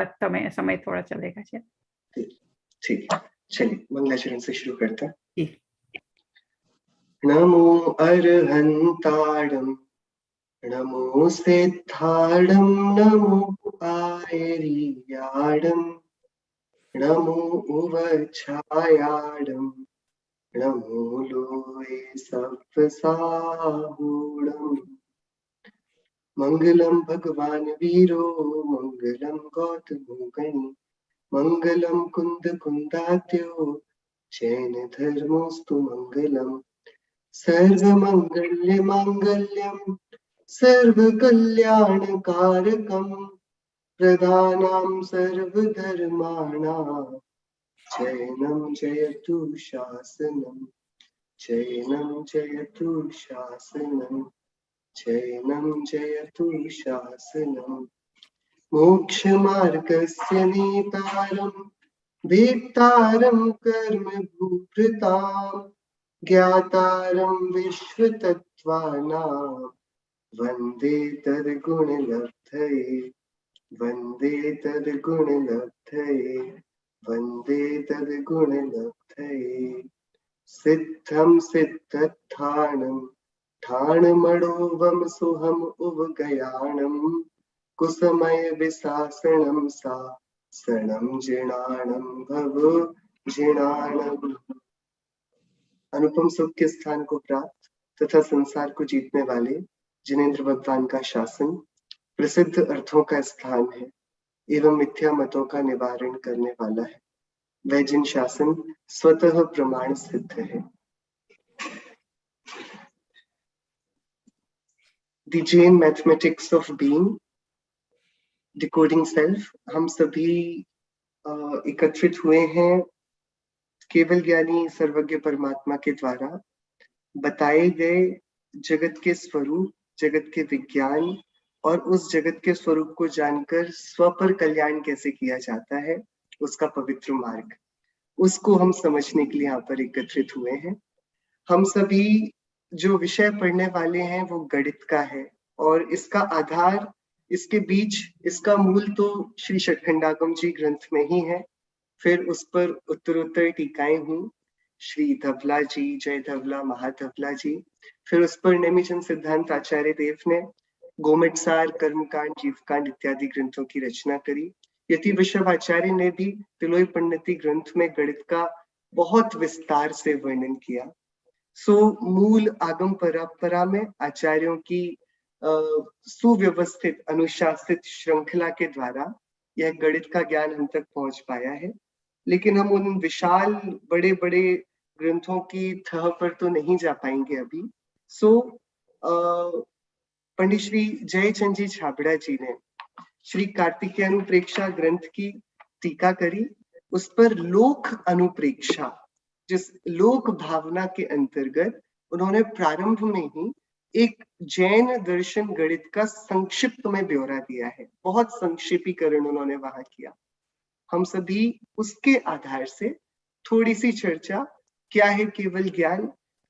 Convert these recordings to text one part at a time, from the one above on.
समय समय थोड़ा चलेगा शायद। ठीक है, चलिए मंगलाचरण से शुरू करते हैं। जी। नमो अरहंताणं नमो सिद्धाणं नमो आयर्याणं नमो उवच्छायाणं नमो लोये सप्तसाहूणम्। मंगलम भगवान वीरो मंगलम गौतमो गणी मंगलम कुंद कुंदात्यो जैन धर्मोस्तु मंगलम सर्वमंगल्य मांगल्यम सर्वकल्याणकारकम प्रधानां सर्वधर्माणां जैनं जयतु शासनम जैनं जयतु शासनम जैनं जयतु शासनम। मोक्षमार्गस्य नेतारं वेत्तारं कर्मभूभृतां ज्ञातारं विश्वतत्त्वानां वन्दे तद्गुणलब्धये वन्दे तद्गुणलब्धये वन्दे तद्गुणलब्धये। सिद्धं सिद्धस्थानं ठाणमणोवम सुहम उवगयाणं कुसमय विशासनं सासनं जिणाणं भव जिणाणम्। अनुपम सुख के स्थान को प्राप्त तथा संसार को जीतने वाले जिनेंद्र भगवान का शासन प्रसिद्ध अर्थों का स्थान है एवं मिथ्या मतों का निवारण करने वाला है। वह जिन शासन स्वतः प्रमाण सिद्ध है। The Jain Mathematics of Being, Decoding Self। हम सभी एकत्रित हुए हैं केवल ज्ञानी सर्वज्ञ परमात्मा के द्वारा बताए गए जगत के स्वरूप, जगत के विज्ञान और उस जगत के स्वरूप को जानकर स्व पर कल्याण कैसे किया जाता है, उसका पवित्र मार्ग, उसको हम समझने के लिए यहाँ पर एकत्रित हुए हैं। हम सभी जो विषय पढ़ने वाले हैं वो गणित का है और इसका आधार, इसके बीच, इसका मूल तो श्री षटखंडागम जी ग्रंथ में ही है। फिर उस पर उत्तरोत्तर टीकाएं हुई श्री धवला जी, जय धवला, महाधवला जी। फिर उस पर नेमिचंद सिद्धांत आचार्य देव ने गोमटसार, कर्मकांड, जीवकांड इत्यादि ग्रंथों की रचना करी। यति विश्वाचार्य ने भी तिलोई पंडिती ग्रंथ में गणित का बहुत विस्तार से वर्णन किया। मूल आगम परंपरा में आचार्यों की सुव्यवस्थित अनुशासित श्रृंखला के द्वारा यह गणित का ज्ञान हम तक पहुंच पाया है। लेकिन हम उन विशाल बड़े बड़े ग्रंथों की तह पर तो नहीं जा पाएंगे अभी। पंडित श्री जयचंद जी छाबड़ा जी ने श्री कार्तिकेय अनुप्रेक्षा ग्रंथ की टीका करी। उस पर लोक अनुप्रेक्षा, जिस लोक भावना के अंतर्गत उन्होंने प्रारंभ में ही एक जैन दर्शन गणित का संक्षिप्त में ब्यौरा दिया है। बहुत संक्षेपीकरण उन्होंने वहां किया। हम सभी उसके आधार से थोड़ी सी चर्चा, क्या है केवल ज्ञान,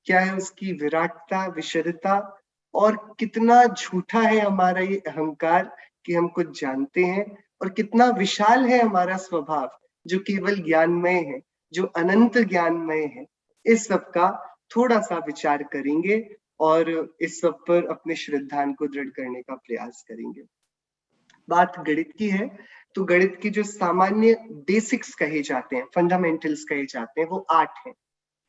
क्या है उसकी विराटता, विशदता, और कितना झूठा है हमारा ये अहंकार कि हम कुछ जानते हैं, और कितना विशाल है हमारा स्वभाव जो केवल ज्ञानमय है, जो अनंत ज्ञानमय है। इस सब का थोड़ा सा विचार करेंगे और इस सब पर अपने श्रद्धान को दृढ़ करने का प्रयास करेंगे। बात गणित की है तो गणित की जो सामान्य बेसिक्स कहे जाते हैं, फंडामेंटल्स कहे जाते हैं, वो 8 हैं।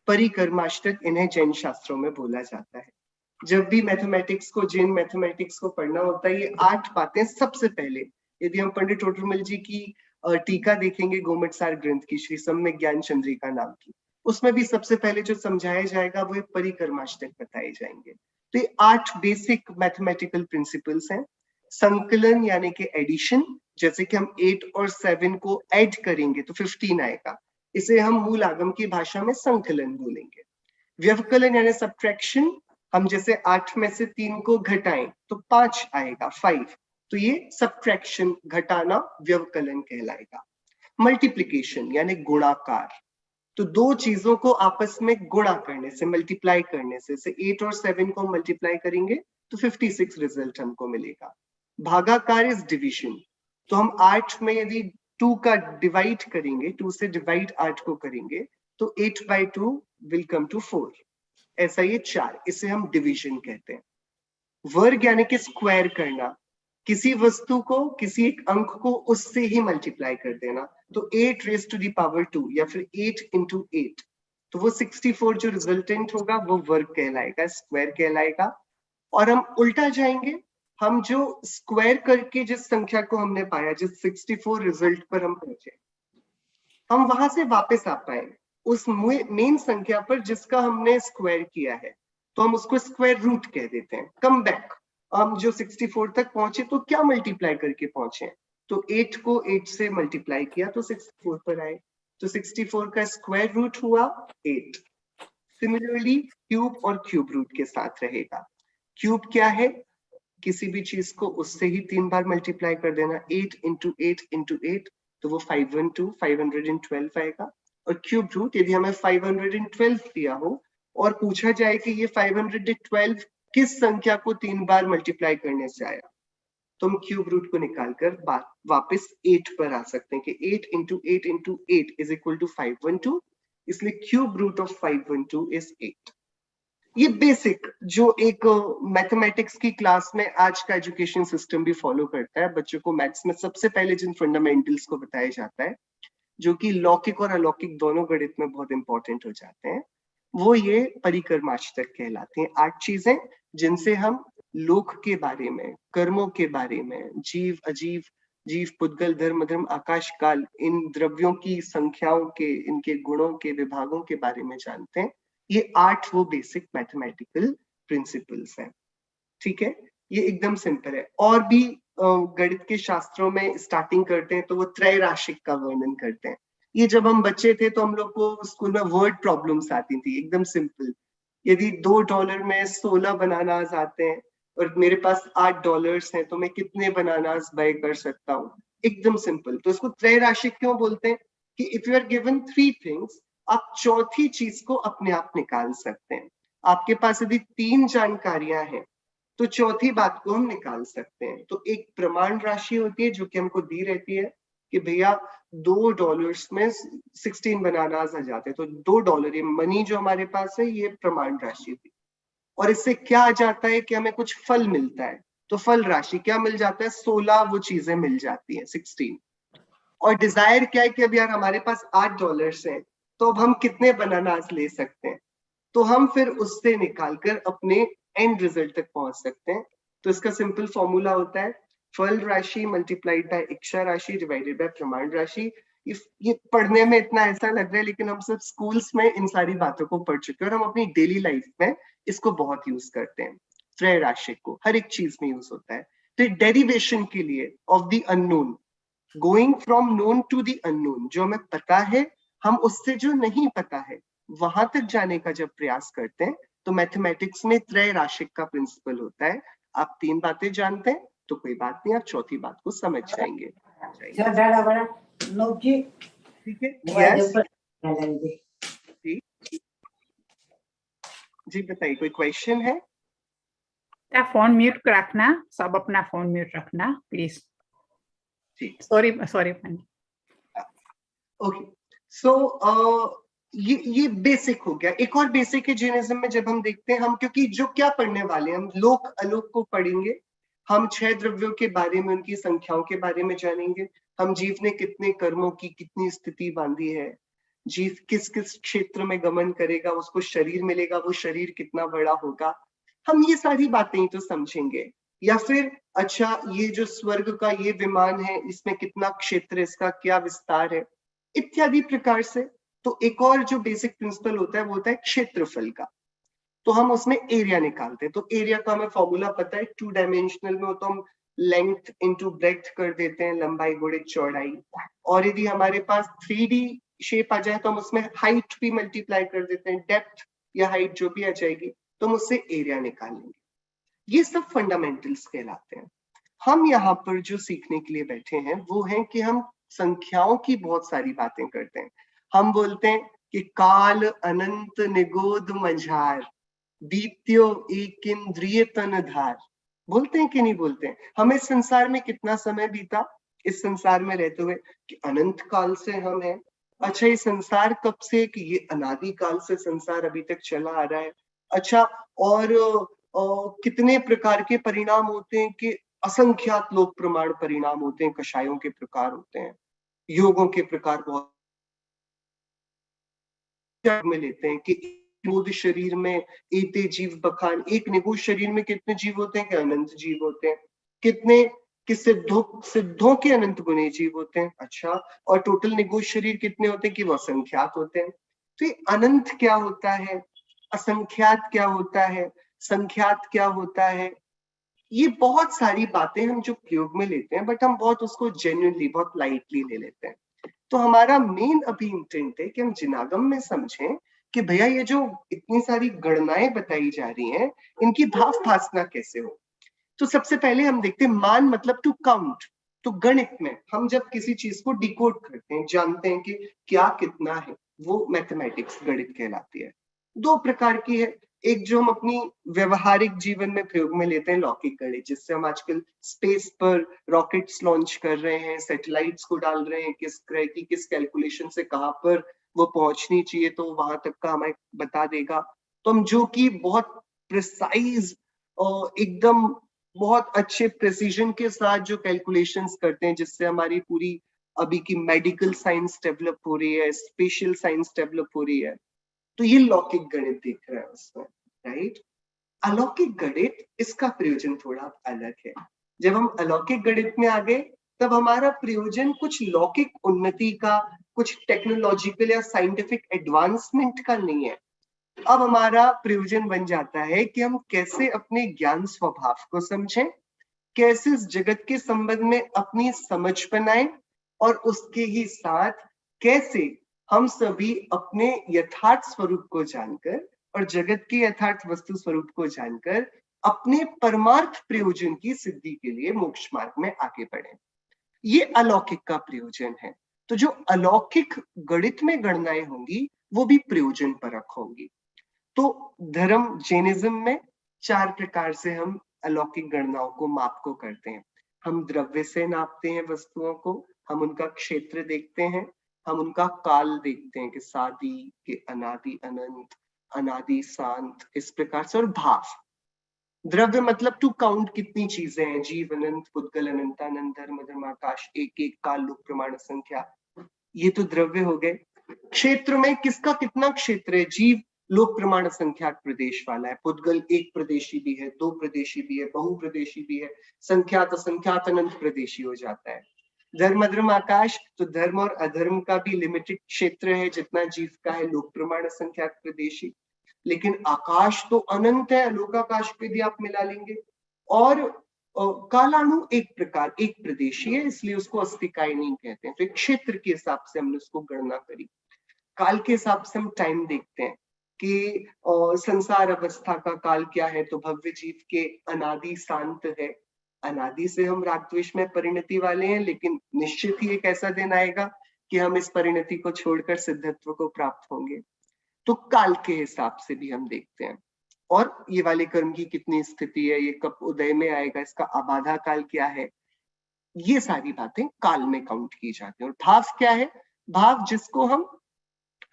परिकर्माष्टक इन्हें जैन शास्त्रों में बोला जाता है। जब भी मैथमेटिक्स को, जैन मैथमेटिक्स को पढ़ना होता है, ये 8 बातें सबसे पहले, यदि हम पंडित टोडरमल जी की टीका देखेंगे गोमटसार ग्रंथ की, श्री सम्यक ज्ञान चंद्रिका नाम की, उसमें भी सबसे पहले जो समझाया जाएगा वो परिकर्माष्टक बताए जाएंगे। तो ये 8 बेसिक मैथमेटिकल प्रिंसिपल्स हैं। संकलन यानी कि एडिशन, जैसे कि हम 8 और 7 को ऐड करेंगे तो 15 आएगा, इसे हम मूल आगम की भाषा में संकलन बोलेंगे। व्यवकलन यानी सब्ट्रैक्शन, हम जैसे 8 में से 3 को घटाएं तो 5 आएगा, 5, तो ये सब्ट्रैक्शन, घटाना, व्यवकलन कहलाएगा। मल्टीप्लिकेशन यानी गुणाकार, तो 2 चीजों को आपस में गुणा करने से, मल्टीप्लाई करने से 8 और 7 को मल्टीप्लाई करेंगे तो 56 रिजल्ट हमको मिलेगा। भागाकार इज डिवीजन, तो हम 8 में यदि 2 का डिवाइड करेंगे, 2 से डिवाइड 8 को करेंगे तो 8/2 विल कम टू 4। ऐसा ये 4, इसे हम डिवीजन कहते हैं। वर्ग यानी कि स्क्वायर करना, किसी वस्तु को, किसी एक अंक को उससे ही मल्टीप्लाई कर देना। तो 8 रेज़ टू द पावर 2 या फिर 8 into 8, तो वो 64 जो रिजल्टेंट होगा वो वर्ग कहलाएगा, स्क्वायर कहलाएगा। और हम उल्टा जाएंगे, हम जो स्क्वायर करके जिस संख्या को हमने पाया, जिस 64 रिजल्ट पर हम पहुंचे, हम वहां से वापस आ पाए उस मेन संख्या पर जिसका हमने स्क्वायर किया है, तो हम उसको स्क्वायर रूट कह देते हैं। कम बैक, हम जो 64 तक पहुंचे तो क्या मल्टीप्लाई करके पहुंचे, तो 8 को 8 से मल्टीप्लाई किया तो 64 पर आए, तो 64 का स्क्वायर रूट हुआ 8। सिमिलरली क्यूब और क्यूब रूट के साथ रहेगा। क्यूब क्या है, किसी भी चीज को उससे ही 3 बार मल्टीप्लाई कर देना, 8 into 8 into 8, तो वो 512 आएगा। और क्यूब रूट, यदि हमें 512 दिया हो और पूछा जाए कि ये 512 किस संख्या को 3 बार मल्टीप्लाई करने से आया, तो हम क्यूब रूट को निकालकर वापस 8 पर आ सकते हैं कि 8 into 8 into 8 is equal to 512, इसलिए क्यूब रूट ऑफ 512 is 8। ये बेसिक जो एक मैथमेटिक्स की क्लास में आज का एजुकेशन सिस्टम भी फॉलो करता है, बच्चों को मैथ्स में सबसे पहले जिन फंडामेंटल्स को बताया जाता है, जो कि लौकिक और अलौकिक दोनों गणित में बहुत इंपॉर्टेंट हो जाते हैं, वो ये परिकर्माष्टक कहलाते हैं। 8 चीजें जिनसे हम लोक के बारे में, कर्मों के बारे में, जीव अजीव, जीव पुद्गल धर्म धर्म आकाश काल, इन द्रव्यों की संख्याओं के, इनके गुणों के, विभागों के बारे में जानते हैं। ये 8 वो बेसिक मैथमेटिकल प्रिंसिपल्स हैं। ठीक है, ये एकदम सिंपल है। और भी गणित के शास्त्रों में स्टार्टिंग करते हैं तो वो त्रैराशिक का वर्णन करते हैं। ये जब हम बच्चे थे तो हम लोग को स्कूल में वर्ड प्रॉब्लम्स आती थी, एकदम सिंपल। यदि $2 में 16 बनानास आते हैं और मेरे पास $8 हैं, तो मैं कितने बनानास बाय कर सकता हूँ, एकदम सिंपल। तो इसको त्रैराशिक क्यों बोलते हैं कि if you are given 3 things, आप चौथी चीज को अपने आप निकाल सकते हैं। आपके पास यदि 3 जानकारियां हैं तो चौथी बात को हम निकाल सकते हैं। तो एक प्रमाण राशि होती है जो कि हमको दी रहती है कि भैया $2 में 16 बनानास आ जाते हैं, तो $2, ये मनी जो हमारे पास है, ये प्रमाण राशि थी। और इससे क्या आ जाता है कि हमें कुछ फल मिलता है, तो फल राशि क्या मिल जाता है, 16 वो चीजें मिल जाती हैं, 16। और डिजायर क्या है कि अब यार हमारे पास $8 है, तो अब हम कितने बनानास ले सकते हैं, तो हम फिर उससे निकालकर अपने एंड रिजल्ट तक पहुंच सकते हैं। तो इसका सिंपल फॉर्मूला होता है फल राशि मल्टीप्लाइड बाय इच्छा राशि डिवाइडेड बाय प्रमाण राशि। ये पढ़ने में इतना ऐसा लग रहा है, लेकिन हम सब स्कूल्स में इन सारी बातों को पढ़ चुके हैं और हम अपनी डेली लाइफ में इसको बहुत यूज करते हैं। त्रैराशिक को हर एक चीज में यूज होता है। तो डेरिवेशन के लिए of the unknown, going from known to the unknown, जो हमें पता है हम उससे जो नहीं पता है वहां तक जाने का जब प्रयास करते हैं, तो मैथमेटिक्स में त्रैराशिक का प्रिंसिपल होता है। आप 3 बातें जानते हैं तो कोई बात नहीं, आप चौथी बात को समझ जाएंगे। ठीक है, यस जी जी, बताइए, कोई क्वेश्चन है? फोन म्यूट रखना, सब अपना फोन म्यूट रखना प्लीज। Sorry sorry. ओके, सो ये बेसिक हो गया। एक और बेसिक है जैनिज्म में, जब हम देखते हैं, हम क्योंकि जो क्या पढ़ने वाले हैं, हम लोक अलोक को पढ़ेंगे, हम 6 द्रव्यों के बारे में, उनकी संख्याओं के बारे में जानेंगे, हम जीव ने कितने कर्मों की कितनी स्थिति बांधी है, जीव किस किस क्षेत्र में गमन करेगा, उसको शरीर मिलेगा, वो शरीर कितना बड़ा होगा, हम ये सारी बातें ही तो समझेंगे। या फिर अच्छा, ये जो स्वर्ग का ये विमान है, इसमें कितना क्षेत्र, इसका क्या विस्तार है, इत्यादि प्रकार से। तो एक और जो बेसिक प्रिंसिपल होता है वो होता है क्षेत्रफल का। तो हम उसमें एरिया निकालते हैं। तो एरिया का हमें फॉर्मूला पता है, 2 डायमेंशनल में हो तो हम लेंथ इंटू ब्रेड्थ कर देते हैं, लंबाई गुणे चौड़ाई। और यदि हमारे पास 3D शेप आ जाए तो हम उसमें हाइट भी मल्टीप्लाई कर देते हैं, डेप्थ या हाइट जो भी आ जाएगी, तो हम उससे एरिया निकालेंगे। ये सब फंडामेंटल्स कहलाते हैं। हम यहाँ पर जो सीखने के लिए बैठे हैं वो है कि हम संख्याओं की बहुत सारी बातें करते हैं। हम बोलते हैं कि काल अनंत निगोद मझार, दीत्यो एक इंद्रिय तन धार। बोलते हैं कि नहीं बोलते हैं? हमें संसार में कितना समय बीता, इस संसार में रहते हुए कि अनंत काल से हम हैं। अच्छा, ये संसार कब से? कि ये अनादि काल से संसार अभी तक चला आ रहा है। अच्छा, और कितने प्रकार के परिणाम होते हैं? कि असंख्यात लोक प्रमाण परिणाम होते हैं, कषायों के प्रकार होते हैं, योगों के प्रकार बहुत में लेते हैं कि निगूढ़ शरीर में एते जीव बखान, एक निगूढ़ शरीर में कितने जीव होते हैं? कि अनंत जीव होते हैं। कितने? कि सिद्धों के अनंत गुणे जीव होते हैं। अच्छा, और टोटल निगूढ़ शरीर कितने होते हैं? कि वो असंख्यात होते हैं। तो ये अनंत क्या होता है, असंख्यात क्या होता है, संख्यात क्या होता है, ये बहुत सारी बातें हम जो प्रयोग में लेते हैं, बट हम बहुत उसको जेन्युइनली, बहुत लाइटली ले लेते हैं। तो हमारा मेन अभी इंटेंट है कि हम जिनागम में समझें कि भैया ये जो इतनी सारी गणनाएं बताई जा रही हैं, इनकी भाव भासना कैसे हो। तो सबसे पहले हम देखते हैं मान मतलब टू काउंट। तो गणित में हम जब किसी चीज को डिकोड करते हैं, जानते हैं कि क्या कितना है, वो मैथमेटिक्स गणित कहलाती है। दो प्रकार की है, एक जो हम अपनी व्यवहारिक जीवन में प्रयोग में लेते हैं, लौकिक गणित, जिससे हम आजकल स्पेस पर रॉकेट्स लॉन्च कर रहे हैं, सैटेलाइट्स को डाल रहे हैं, किस ग्रह की किस कैलकुलेशन से कहां पर वो पहुंचनी चाहिए तो वहां तक का हमें बता देगा। तो हम जो कि बहुत प्रिसाइज और एकदम बहुत अच्छे प्रेसिजन के साथ जो कैलकुलेशंस करते हैं, जिससे हमारी पूरी अभी की मेडिकल साइंस डेवलप हो रही है, स्पेशल साइंस डेवलप हो रही है, तो ये लौकिक गणित दिख रहा है उसमें, राइट। अलौकिक गणित, इसका प्रयोजन थोड़ा अलग है। जब हम अलौकिक गणित में आ गए, तब हमारा प्रयोजन कुछ लौकिक उन्नति का, कुछ टेक्नोलॉजिकल या साइंटिफिक एडवांसमेंट का नहीं है। अब हमारा प्रयोजन बन जाता है कि हम कैसे अपने ज्ञान स्वभाव को समझें, कैसे इस जगत के संबंध में अपनी समझ बनाएं, और उसके ही साथ कैसे हम सभी अपने यथार्थ स्वरूप को जानकर और जगत के यथार्थ वस्तु स्वरूप को जानकर अपने परमार्थ प्रयोजन की सिद्धि के लिए मोक्ष मार्ग में आगे बढ़े। ये अलौकिक का प्रयोजन है। तो जो अलौकिक गणित में गणनाएं होंगी, वो भी प्रयोजन परक होंगी। तो धर्म जैनिज्म में 4 प्रकार से हम अलौकिक गणनाओं को माप को करते हैं। हम द्रव्य से नापते हैं वस्तुओं को, हम उनका क्षेत्र देखते हैं, हम उनका काल देखते हैं कि सादी के अनादि अनंत, अनादि शांत, इस प्रकार से। और भाव, द्रव्य मतलब टू काउंट, कितनी चीजें हैं, जीव अनंत, पुद्गल अनंत, अनंत, धर्म धर्म आकाश, एक एक काल लोक प्रमाण संख्या, ये तो द्रव्य हो गए। क्षेत्र में किसका कितना क्षेत्र है, जीव लोक प्रमाण संख्याक प्रदेश वाला है, पुद्गल एक प्रदेशी भी है, दो प्रदेशी भी है, बहु प्रदेशी भी है, संख्यात असंख्यात अनंत प्रदेशी हो जाता है। धर्म धर्म आकाश, तो धर्म और अधर्म का भी लिमिटेड क्षेत्र है, जितना जीव का है लोक प्रमाण संख्याक प्रदेशी। लेकिन आकाश तो अनंत है, लोकाकाश पे भी आप मिला लेंगे। और कालाणु एक प्रकार, एक प्रदेशी है, इसलिए उसको अस्तिकाय नहीं कहते हैं। तो क्षेत्र के हिसाब से हमने उसको गणना करी। काल के हिसाब से हम टाइम देखते हैं कि संसार अवस्था का काल क्या है, तो भव्य जीव के अनादि शांत है। अनादि से हम राग द्वेष में परिणति वाले हैं, लेकिन निश्चित ही एक ऐसा दिन आएगा कि हम इस परिणति को छोड़कर सिद्धत्व को प्राप्त होंगे। तो काल के हिसाब से भी हम देखते हैं। और ये वाले कर्म की कितनी स्थिति है, ये कब उदय में आएगा, इसका आबाधा काल क्या है, ये सारी बातें काल में काउंट की जाती है। और भाव क्या है, भाव जिसको हम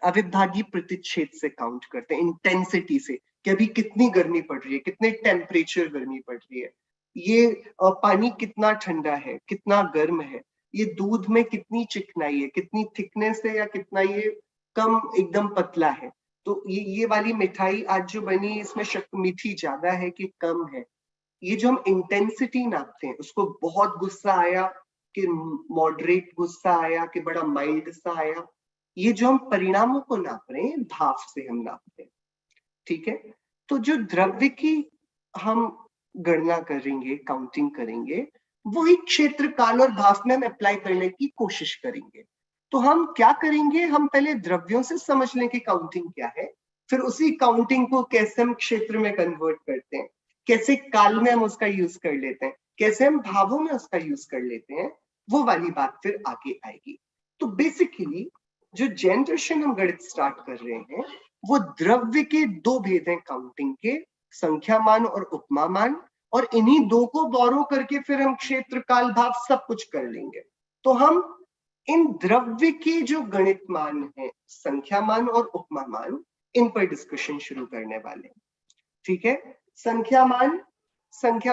अविभागी प्रतिच्छेद से काउंट करते हैं, इंटेंसिटी से, कि अभी कितनी गर्मी पड़ रही है, कितने टेम्परेचर गर्मी पड़ रही है, ये पानी कितना ठंडा है, कितना गर्म है, ये दूध में कितनी चिकनाई है, कितनी थिकनेस है, या कितना ये कम एकदम पतला है। तो ये वाली मिठाई आज जो बनी, इसमें मीठी ज्यादा है कि कम है। ये जो हम इंटेंसिटी नापते हैं, उसको बहुत गुस्सा आया कि मॉडरेट गुस्सा आया कि बड़ा माइल्ड सा आया, ये जो हम परिणामों को नाप रहे हैं, भाव से हम नापते हैं। ठीक है। तो जो द्रव्य की हम गणना करेंगे, काउंटिंग करेंगे, वही क्षेत्र काल और भाव में हम अप्लाई करने की कोशिश करेंगे। तो हम क्या करेंगे, हम पहले द्रव्यों से समझ लें कि काउंटिंग क्या है, फिर उसी काउंटिंग को कैसे हम क्षेत्र में कन्वर्ट करते हैं, कैसे काल में हम उसका यूज कर लेते हैं, कैसे हम भावों में उसका यूज कर लेते हैं, वो वाली बात फिर आगे आएगी। तो बेसिकली जो जैन दर्शन हम गणित स्टार्ट कर रहे हैं, वो द्रव्य के दो भेद हैं काउंटिंग के, संख्यामान और उपमामान, और इन्हीं दो को बोरो करके फिर हम क्षेत्र काल भाव सब कुछ कर लेंगे। तो हम इन द्रव्य के जो गणित मान है, संख्या मान और उपमा मान, इन पर डिस्कशन शुरू करने वाले हैं। ठीक है, संख्या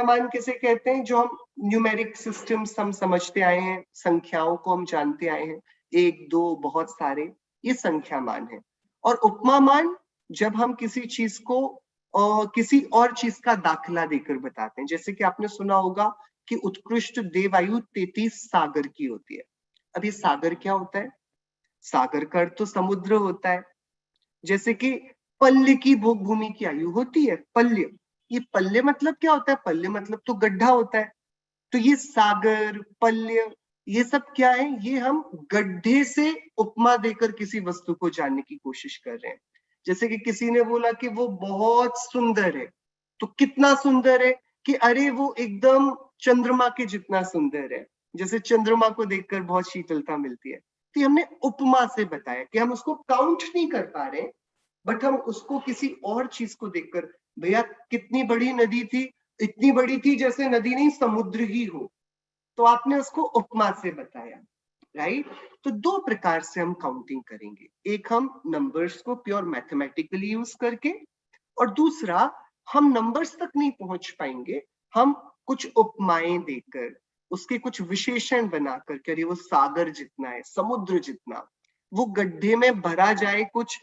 मान किसे कहते हैं? जो हम न्यूमेरिक सिस्टम्स हम समझते आए हैं, संख्याओं को हम जानते आए हैं, 1 2 बहुत सारे, ये संख्या मान है। और उपमा मान जब हम किसी चीज को किसी और चीज का दाखला देकर बताते हैं। जैसे कि आपने सुना होगा कि उत्कृष्ट देवायु 33 सागर की होती है। अब ये सागर क्या होता है? सागर का अर्थ तो समुद्र होता है। जैसे कि पल्य की भोग भूमि की आयु होती है, पल्य। ये पल्य मतलब क्या होता है? पल्य मतलब तो गड्ढा होता है। तो ये सागर, पल्य, ये सब क्या है? ये हम गड्ढे से उपमा देकर किसी वस्तु को जानने की कोशिश कर रहे हैं। जैसे कि किसी ने बोला कि वो बहुत सुंदर है, तो कितना सुंदर है कि अरे वो एकदम चंद्रमा के जितना सुंदर है। जैसे चंद्रमा को देखकर बहुत शीतलता मिलती है। तो हमने उपमा से बताया कि हम उसको काउंट नहीं कर पा रहे, बट हम उसको किसी और चीज को देखकर, भैया कितनी बड़ी नदी थी, इतनी बड़ी थी जैसे नदी नहीं समुद्र ही हो, तो आपने उसको उपमा से बताया, राइट? तो 2 प्रकार से हम काउंटिंग करेंगे। एक हम नंबर्स को प्योर मैथमेटिकली यूज करके, और दूसरा हम नंबर्स तक नहीं पहुंच पाएंगे, हम कुछ उपमाएं देकर, उसके कुछ विशेषण बनाकर, कि वो सागर जितना है, समुद्र जितना, वो गड्ढे में भरा जाए कुछ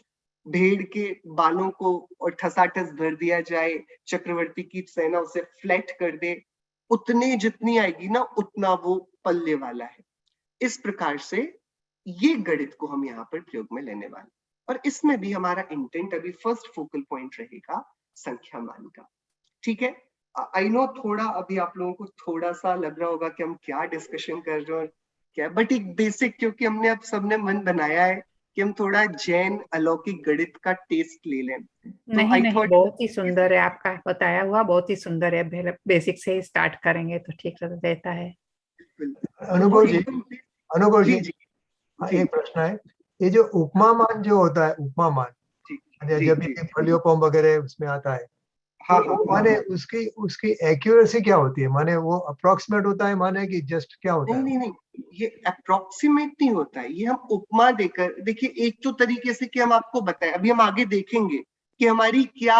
भेड़ के बालों को और ठसाठस भर दिया जाए, चक्रवर्ती की सेना उसे फ्लैट कर दे, उतने जितनी आएगी ना, उतना वो पल्ले वाला है। इस प्रकार से ये गणित को हम यहाँ पर प्रयोग में लेने वाले, और इसमें भी हमारा इंटेंट अभी फर्स्ट फोकल पॉइंट रहेगा संख्या मान का। ठीक है, आई नो थोड़ा अभी आप लोगों को थोड़ा सा लग रहा होगा कि हम क्या डिस्कशन कर रहे हैं और क्या, बट एक बेसिक, क्योंकि हमने अब सबने मन बनाया है कि हम थोड़ा जैन अलौकिक गणित का टेस्ट ले लें, तो नहीं आई नहीं, थॉट बहुत ही सुंदर है, आपका बताया हुआ बहुत ही सुंदर है। बेसिक से ही स्टार्ट करेंगे तो ठीक रहता है। अनुभव जी, अनुभव जी, जी एक प्रश्न है। ये जो उपमा मान जो होता है, उपमा मान जब ये फलियोपम वगैरह उसमें आता है, हाँ, तो माने उसकी एक्यूरेसी क्या होती है? माने वो अप्रोक्सीमेट होता है, माने कि जस्ट क्या होता है? नहीं, ये अप्रोक्सीमेट नहीं होता है, ये हम उपमा देकर, देखिए एक तो तरीके से कि हम आपको बताएं, अभी हम आगे देखेंगे कि हमारी क्या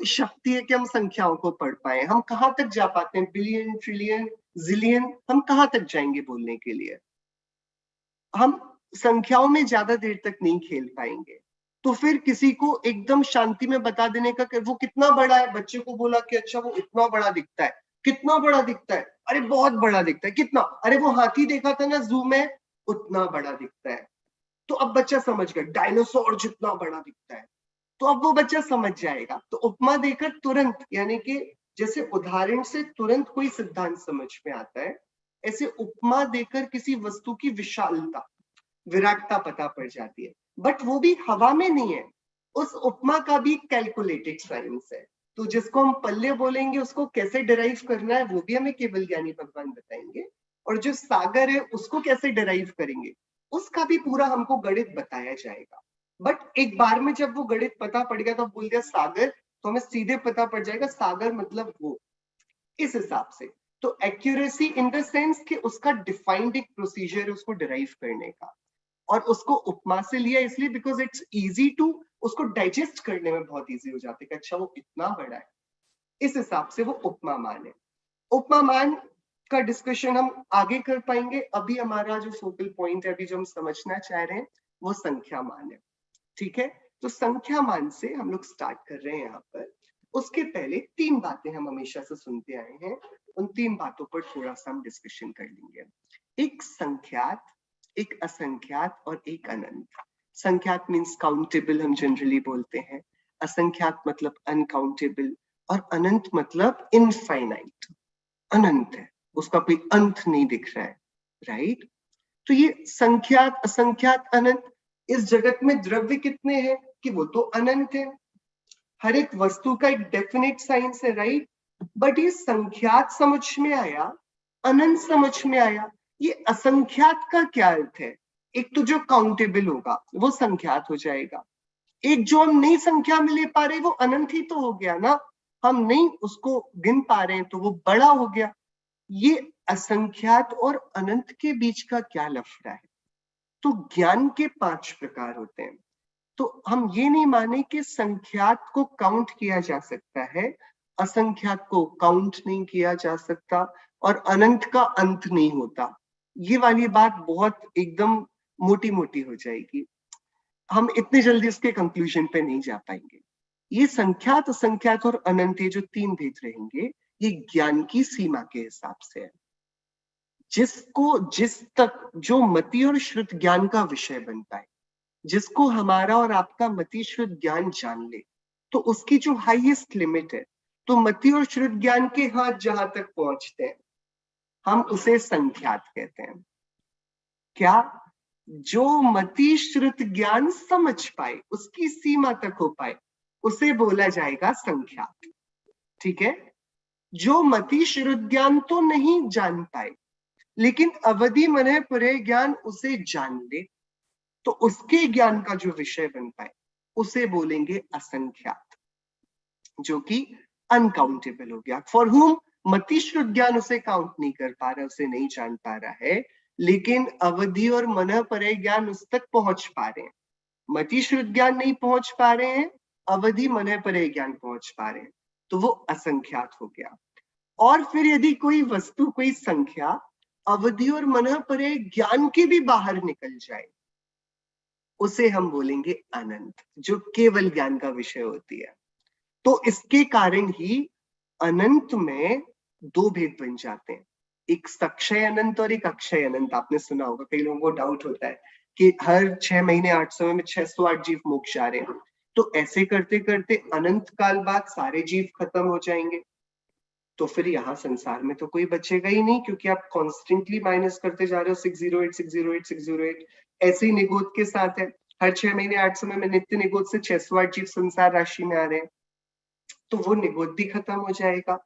शक्ति है कि हम संख्याओं को पढ़ पाए, हम कहाँ तक जा पाते हैं, बिलियन, ट्रिलियन, जिलियन, हम कहाँ तक जाएंगे बोलने के लिए। हम संख्याओं में ज्यादा देर तक नहीं खेल पाएंगे। तो फिर किसी को एकदम शांति में बता देने का कि वो कितना बड़ा है, बच्चे को बोला कि अच्छा वो इतना बड़ा दिखता है, कितना बड़ा दिखता है, अरे बहुत बड़ा दिखता है, कितना, अरे वो हाथी देखा था ना जू में, उतना बड़ा दिखता है। तो अब बच्चा समझ गया डायनासोर जितना बड़ा दिखता है, तो अब वो बच्चा समझ जाएगा। तो उपमा देकर तुरंत, यानी कि जैसे उदाहरण से तुरंत कोई सिद्धांत समझ में आता है, ऐसे उपमा देकर किसी वस्तु की विशालता, विराटता पता पड़ जाती है। बट वो भी हवा में नहीं है, उस उपमा का भी कैलकुलेटेड साइंस है। तो जिसको हम पल्ले बोलेंगे उसको कैसे डिराइव करना है वो भी हमें केवल ज्ञानी भगवान बताएंगे, और जो सागर है उसको कैसे डिराइव करेंगे उसका भी पूरा हमको गणित बताया जाएगा। बट एक बार में जब वो गणित पता पड़ गया तो बोल दिया सागर, तो हमें सीधे पता पड़ जाएगा सागर मतलब वो, इस हिसाब से। तो एक्यूरेसी इन द सेंस कि उसका डिफाइंड एक प्रोसीजर है उसको डिराइव करने का, और उसको उपमा से लिया इसलिए बिकॉज इट्स इजी टू, उसको डाइजेस्ट करने में बहुत इजी हो जाता है कि अच्छा वो इतना बड़ा है, इस हिसाब से वो उपमा मान है। उपमा मान का डिस्कशन हम आगे कर पाएंगे, अभी हमारा जो फोकल पॉइंट है, अभी जो हम समझना चाह रहे हैं वो संख्या मान है। ठीक है, तो संख्या मान से हम लोग स्टार्ट कर रहे हैं यहाँ पर। उसके पहले 3 बातें हम हमेशा से सुनते आए हैं, उन 3 बातों पर थोड़ा सा हम डिस्कशन कर लेंगे। एक संख्यात, एक असंख्यात और एक अनंत। संख्यात मीन्स काउंटेबल, हम जनरली बोलते हैं, असंख्यात मतलब अनकाउंटेबल, और अनंत मतलब इनफाइनाइट, अनंत है, उसका कोई अंत नहीं दिख रहा है, राइट? तो ये संख्यात, असंख्यात, अनंत, इस जगत में द्रव्य कितने हैं कि वो तो अनंत है, हर एक वस्तु का एक डेफिनेट साइंस है, राइट? बट ये संख्यात समझ में आया, अनंत समझ में आया, ये असंख्यात का क्या अर्थ है? एक तो जो काउंटेबल होगा वो संख्यात हो जाएगा, एक जो हम नई संख्या में ले पा रहे वो अनंत ही तो हो गया ना, हम नहीं उसको गिन पा रहे हैं तो वो बड़ा हो गया। ये असंख्यात और अनंत के बीच का क्या लफड़ा है? तो ज्ञान के 5 प्रकार होते हैं। तो हम ये नहीं माने कि संख्यात को काउंट किया जा सकता है, असंख्यात को काउंट नहीं किया जा सकता, और अनंत का अंत नहीं होता। ये वाली बात बहुत एकदम मोटी मोटी हो जाएगी, हम इतने जल्दी उसके कंक्लूजन पे नहीं जा पाएंगे। ये संख्यात, असंख्यात और अनंत, ये जो 3 भेद रहेंगे, ये ज्ञान की सीमा के हिसाब से है। जिस तक जो मति और श्रुत ज्ञान का विषय बन पाए, जिसको हमारा और आपका मति श्रुत ज्ञान जान ले, तो उसकी जो हाईएस्ट लिमिट है, तो मति और श्रुत ज्ञान के हाथ जहां तक पहुंचते हैं, हम उसे संख्यात कहते हैं। क्या? जो मति श्रुत ज्ञान समझ पाए, उसकी सीमा तक हो पाए, उसे बोला जाएगा संख्यात। ठीक है? जो मति श्रुत ज्ञान तो नहीं जान पाए, लेकिन अवधि मनः परे ज्ञान उसे जान ले, तो उसके ज्ञान का जो विषय बन पाए, उसे बोलेंगे असंख्यात, जो कि अनकाउंटेबल हो गया। फॉर हुम मति श्रुत ज्ञान उसे काउंट नहीं कर पा रहा, उसे नहीं जान पा रहा है, लेकिन अवधि और मनः परे ज्ञान उस तक पहुंच पा रहे हैं। मति श्रुत ज्ञान नहीं पहुंच पा रहे हैं, अवधि मनः परे ज्ञान पहुंच पा रहे हैं, तो वो असंख्यात हो गया। और फिर यदि कोई वस्तु, कोई संख्या अवधि और मनः परे ज्ञान के भी बाहर निकल जाए, उसे हम बोलेंगे अनंत, जो केवल ज्ञान का विषय होती है। तो इसके कारण ही अनंत में 2 भेद बन जाते हैं, एक सक्षय अनंत और एक अक्षय अनंत। आपने सुना होगा, कई लोगों को डाउट होता है कि हर 6 महीने 8 समय में 608 जीव मोक्ष आ रहे हैं, तो ऐसे करते करते अनंत काल बाद सारे जीव खत्म हो जाएंगे, तो फिर यहाँ संसार में तो कोई बचेगा ही नहीं, क्योंकि आप कॉन्स्टेंटली माइनस करते जा रहे हो। 608 608 608 ऐसे ही निगोद के साथ है, हर 6 महीने 8 समय में नित्य निगोद से 608 जीव संसार राशि में आ रहे हैं, तो वो निगोद भी खत्म हो जाएगा।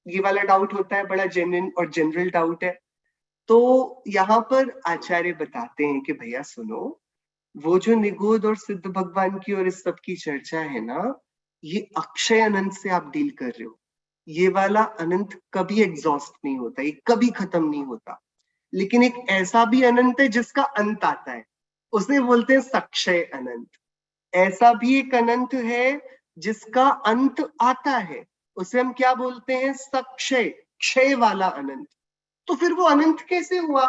ये वाला डाउट होता है, बड़ा जेन्युइन और जनरल डाउट है। तो यहाँ पर आचार्य बताते हैं कि भैया सुनो, वो जो निगोद और सिद्ध भगवान की और इस सब की चर्चा है ना, ये अक्षय अनंत से आप डील कर रहे हो। ये वाला अनंत कभी एग्जॉस्ट नहीं होता, ये कभी खत्म नहीं होता। लेकिन एक ऐसा भी अनंत है जिसका अंत आता है, उसे बोलते हैं सक्षय अनंत। ऐसा भी एक अनंत है जिसका अंत आता है, उसे हम क्या बोलते हैं? सक्षय, क्षय वाला अनंत। तो फिर वो अनंत कैसे हुआ?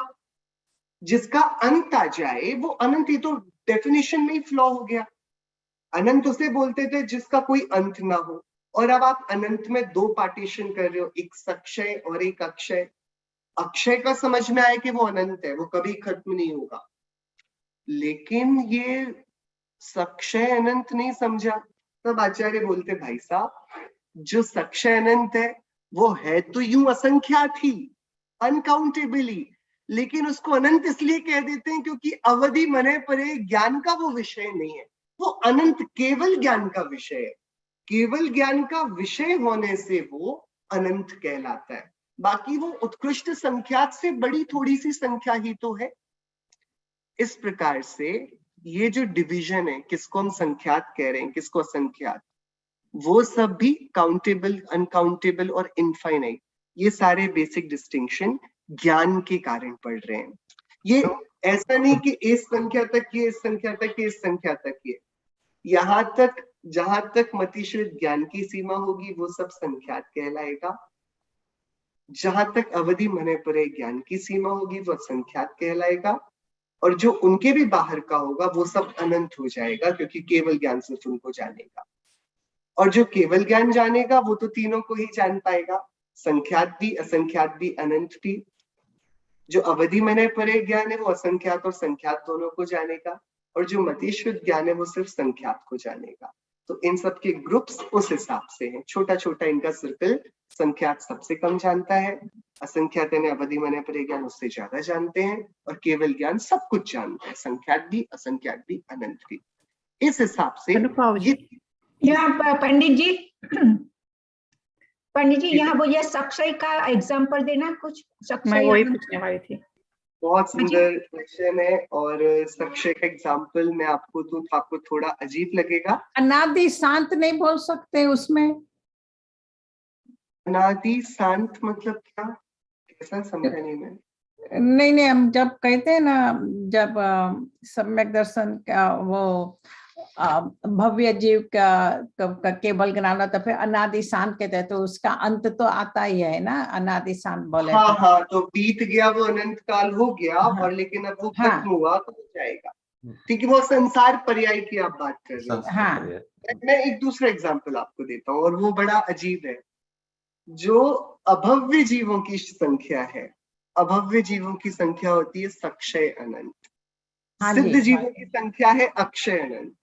जिसका अंत आ जाए वो अनंत, ही तो डेफिनेशन में ही फ्लॉ हो गया। अनंत उसे बोलते थे जिसका कोई अंत ना हो, और अब आप अनंत में 2 पार्टीशन कर रहे हो, एक सक्षय और एक अक्षय। अक्षय का समझ में आया कि वो अनंत है, वो कभी खत्म नहीं होगा, लेकिन ये सक्षय अनंत नहीं समझा। तब आचार्य बोलते, भाई साहब, जो सक्षय अनंत है वो है तो यूं असंख्यात ही, अनकाउंटेबली, लेकिन उसको अनंत इसलिए कह देते हैं क्योंकि अवधि मनः परे ज्ञान का वो विषय नहीं है। वो अनंत केवल ज्ञान का विषय है, केवल ज्ञान का विषय होने से वो अनंत कहलाता है। बाकी वो उत्कृष्ट संख्यात से बड़ी थोड़ी सी संख्या ही तो है। इस प्रकार से ये जो डिवीजन है, किसको हम संख्यात कह रहे हैं, किसको असंख्यात, वो सब भी काउंटेबल, अनकाउंटेबल और इनफाइनाइट, ये सारे बेसिक डिस्टिंक्शन ज्ञान के कारण पढ़ रहे हैं। ये ऐसा नहीं कि इस संख्या तक ये, इस संख्या तक ये, इस संख्या तक ये, यहां तक जहां तक मतिश्रुत ज्ञान की सीमा होगी वो सब संख्यात कहलाएगा, जहां तक अवधि मनः परे ज्ञान की सीमा होगी वो असंख्यात कहलाएगा, और जो उनके भी बाहर का होगा वो सब अनंत हो जाएगा, क्योंकि केवल ज्ञान सिर्फ उनको जानेगा। और जो केवल ज्ञान जानेगा वो तो तीनों को ही जान पाएगा, संख्यात भी, असंख्यात भी, अनंत भी। जो अवधि मनः परे ज्ञान है वो असंख्यात और संख्यात दोनों को जानेगा, और जो मतिश्रुत ज्ञान है वो सिर्फ संख्यात को जानेगा। तो इन सब के ग्रुप्स उस हिसाब से हैं, छोटा छोटा इनका सर्कल। संख्यात सबसे कम जानता है, असंख्यात यानी अवधि मनः परे ज्ञान उससे ज्यादा जानते हैं, और केवल ज्ञान सब कुछ जानते हैं, संख्यात भी, असंख्यात भी, अनंत भी। इस हिसाब से ये यहाँ पंडित जी यहाँ वो ये सक्षय का एग्जांपल देना कुछ। मैं वही पूछने वाली थी। बहुत सुंदर क्वेश्चन है, और सक्षय का एग्जांपल मैं आपको दूं तो आपको थोड़ा अजीब लगेगा। अनादि शांत नहीं बोल सकते उसमें? अनादि शांत मतलब क्या? ऐसा समझा नहीं मैं। नहीं नहीं, हम जब कहते हैं ना, जब सम्यक दर्शन का वो भव्य जीव का केवल ज्ञान होता, फिर अनादि शांत कहते हैं, तो उसका अंत तो आता ही है ना, अनादि शांत बोले हाँ तो। हाँ, तो बीत गया वो अनंत काल हो गया, हाँ। और लेकिन अब वो हाँ। खत्म हुआ तो हो जाएगा। ठीक है, वो संसार पर्याय की आप बात कर रहे हो। हाँ। मैं एक दूसरा एग्जाम्पल आपको देता हूँ, और वो बड़ा अजीब है। जो अभव्य जीवों की संख्या है, अभव्य जीवों की संख्या होती है सक्षय अनंत। हाँ सिद्ध जी। जीवों की संख्या है अक्षय अनंत।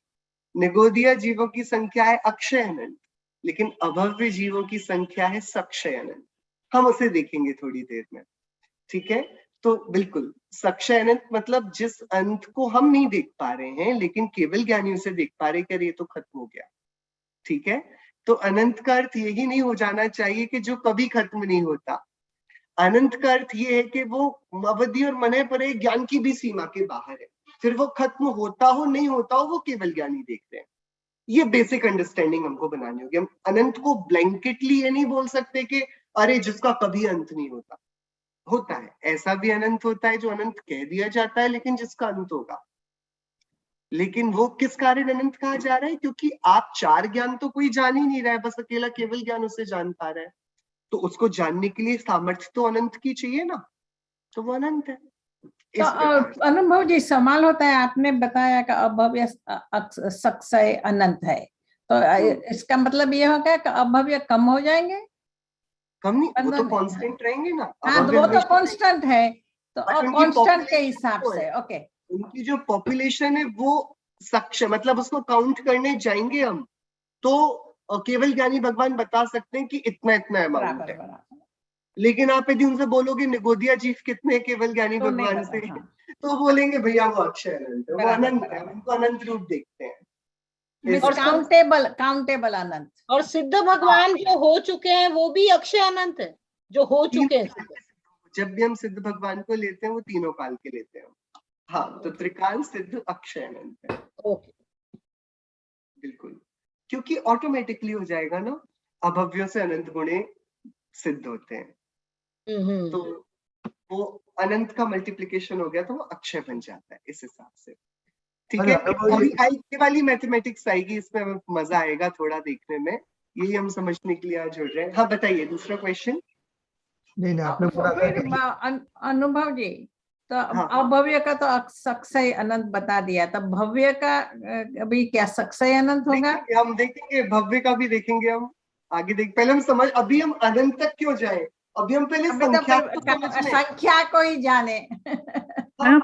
निगोदिया जीवों की संख्या है अक्षय अनंत, लेकिन अभव्य जीवों की संख्या है सक्षय अनंत। हम उसे देखेंगे थोड़ी देर में। ठीक है, तो बिल्कुल सक्षय अनंत मतलब जिस अंत को हम नहीं देख पा रहे हैं, लेकिन केवल ज्ञानी उसे देख पा रहे कि ये तो खत्म हो गया। ठीक है, तो अनंत का अर्थ यही नहीं हो जाना चाहिए कि जो कभी खत्म नहीं होता। अनंत का अर्थ ये है कि वो अवधि और मने परे ज्ञान की भी सीमा के बाहर है। फिर वो खत्म होता हो नहीं होता हो, वो केवल ज्ञानी देखते हैं। ये बेसिक अंडरस्टैंडिंग हमको बनानी होगी। हम अनंत को ब्लैंकेटली ये नहीं बोल सकते कि अरे जिसका कभी अंत नहीं होता। होता है, ऐसा भी अनंत होता है जो अनंत कह दिया जाता है लेकिन जिसका अंत होगा। लेकिन वो किस कारण अनंत कहा जा रहा है? क्योंकि आप चार ज्ञान तो कोई जान ही नहीं रहा है, बस अकेला केवल ज्ञान उसे जान पा रहा है। तो उसको जानने के लिए सामर्थ्य तो अनंत की चाहिए ना, तो वो अनंत है। तो अनुभव जी, सवाल होता है, आपने बताया कि अभव्य सक्षय अनंत है, तो इसका मतलब ये होगा कि अभव्य कम हो जाएंगे? कम नहीं, वो तो कांस्टेंट रहेंगे ना। हाँ, तो वो तो कांस्टेंट है, तो कांस्टेंट के हिसाब से ओके। उनकी जो पॉपुलेशन है वो सक्षम, मतलब उसको काउंट करने जाएंगे हम तो केवल ज्ञानी भगवान बता सकते हैं कि इतना इतना अमाउंट है। लेकिन आप यदि उनसे बोलोगे निगोदिया जीव कितने केवल ज्ञानी तो भगवान से, तो बोलेंगे भैया वो अक्षय अनंत है, वो अनंत है, उनको अनंत रूप देखते हैं। काउंटेबल अनंत। और सिद्ध भगवान जो हो चुके हैं वो भी अक्षय अनंत है, जो हो चुके हैं। जब भी हम सिद्ध भगवान को लेते हैं वो तीनों काल के लेते हैं। हाँ, तो त्रिकाल सिद्ध अक्षय अनंत है। ओके, बिल्कुल, क्योंकि ऑटोमेटिकली हो जाएगा ना, अभव्यों से अनंत गुणे सिद्ध होते हैं, तो वो अनंत का मल्टीप्लिकेशन हो गया तो वो अक्षय बन जाता है इस हिसाब से। ठीक है, अभी ये वाली मैथमेटिक्स आएगी, इसमें हमें मजा आएगा थोड़ा देखने में, यही हम समझने के लिए आज जुड़ रहे हैं। हाँ बताइए, दूसरा क्वेश्चन। नहीं आपने पूरा अनुभव जी, तो अभव्य का तो सक्षय अनंत बता दिया, तब भव्य का अभी क्या सक्षय अनंत होगा? हम देखेंगे, भव्य का भी देखेंगे हम आगे। देख, पहले हम समझ, अभी हम अनंत तक क्यों जाए, अभी हम पहले संख्या को ही जाने। हम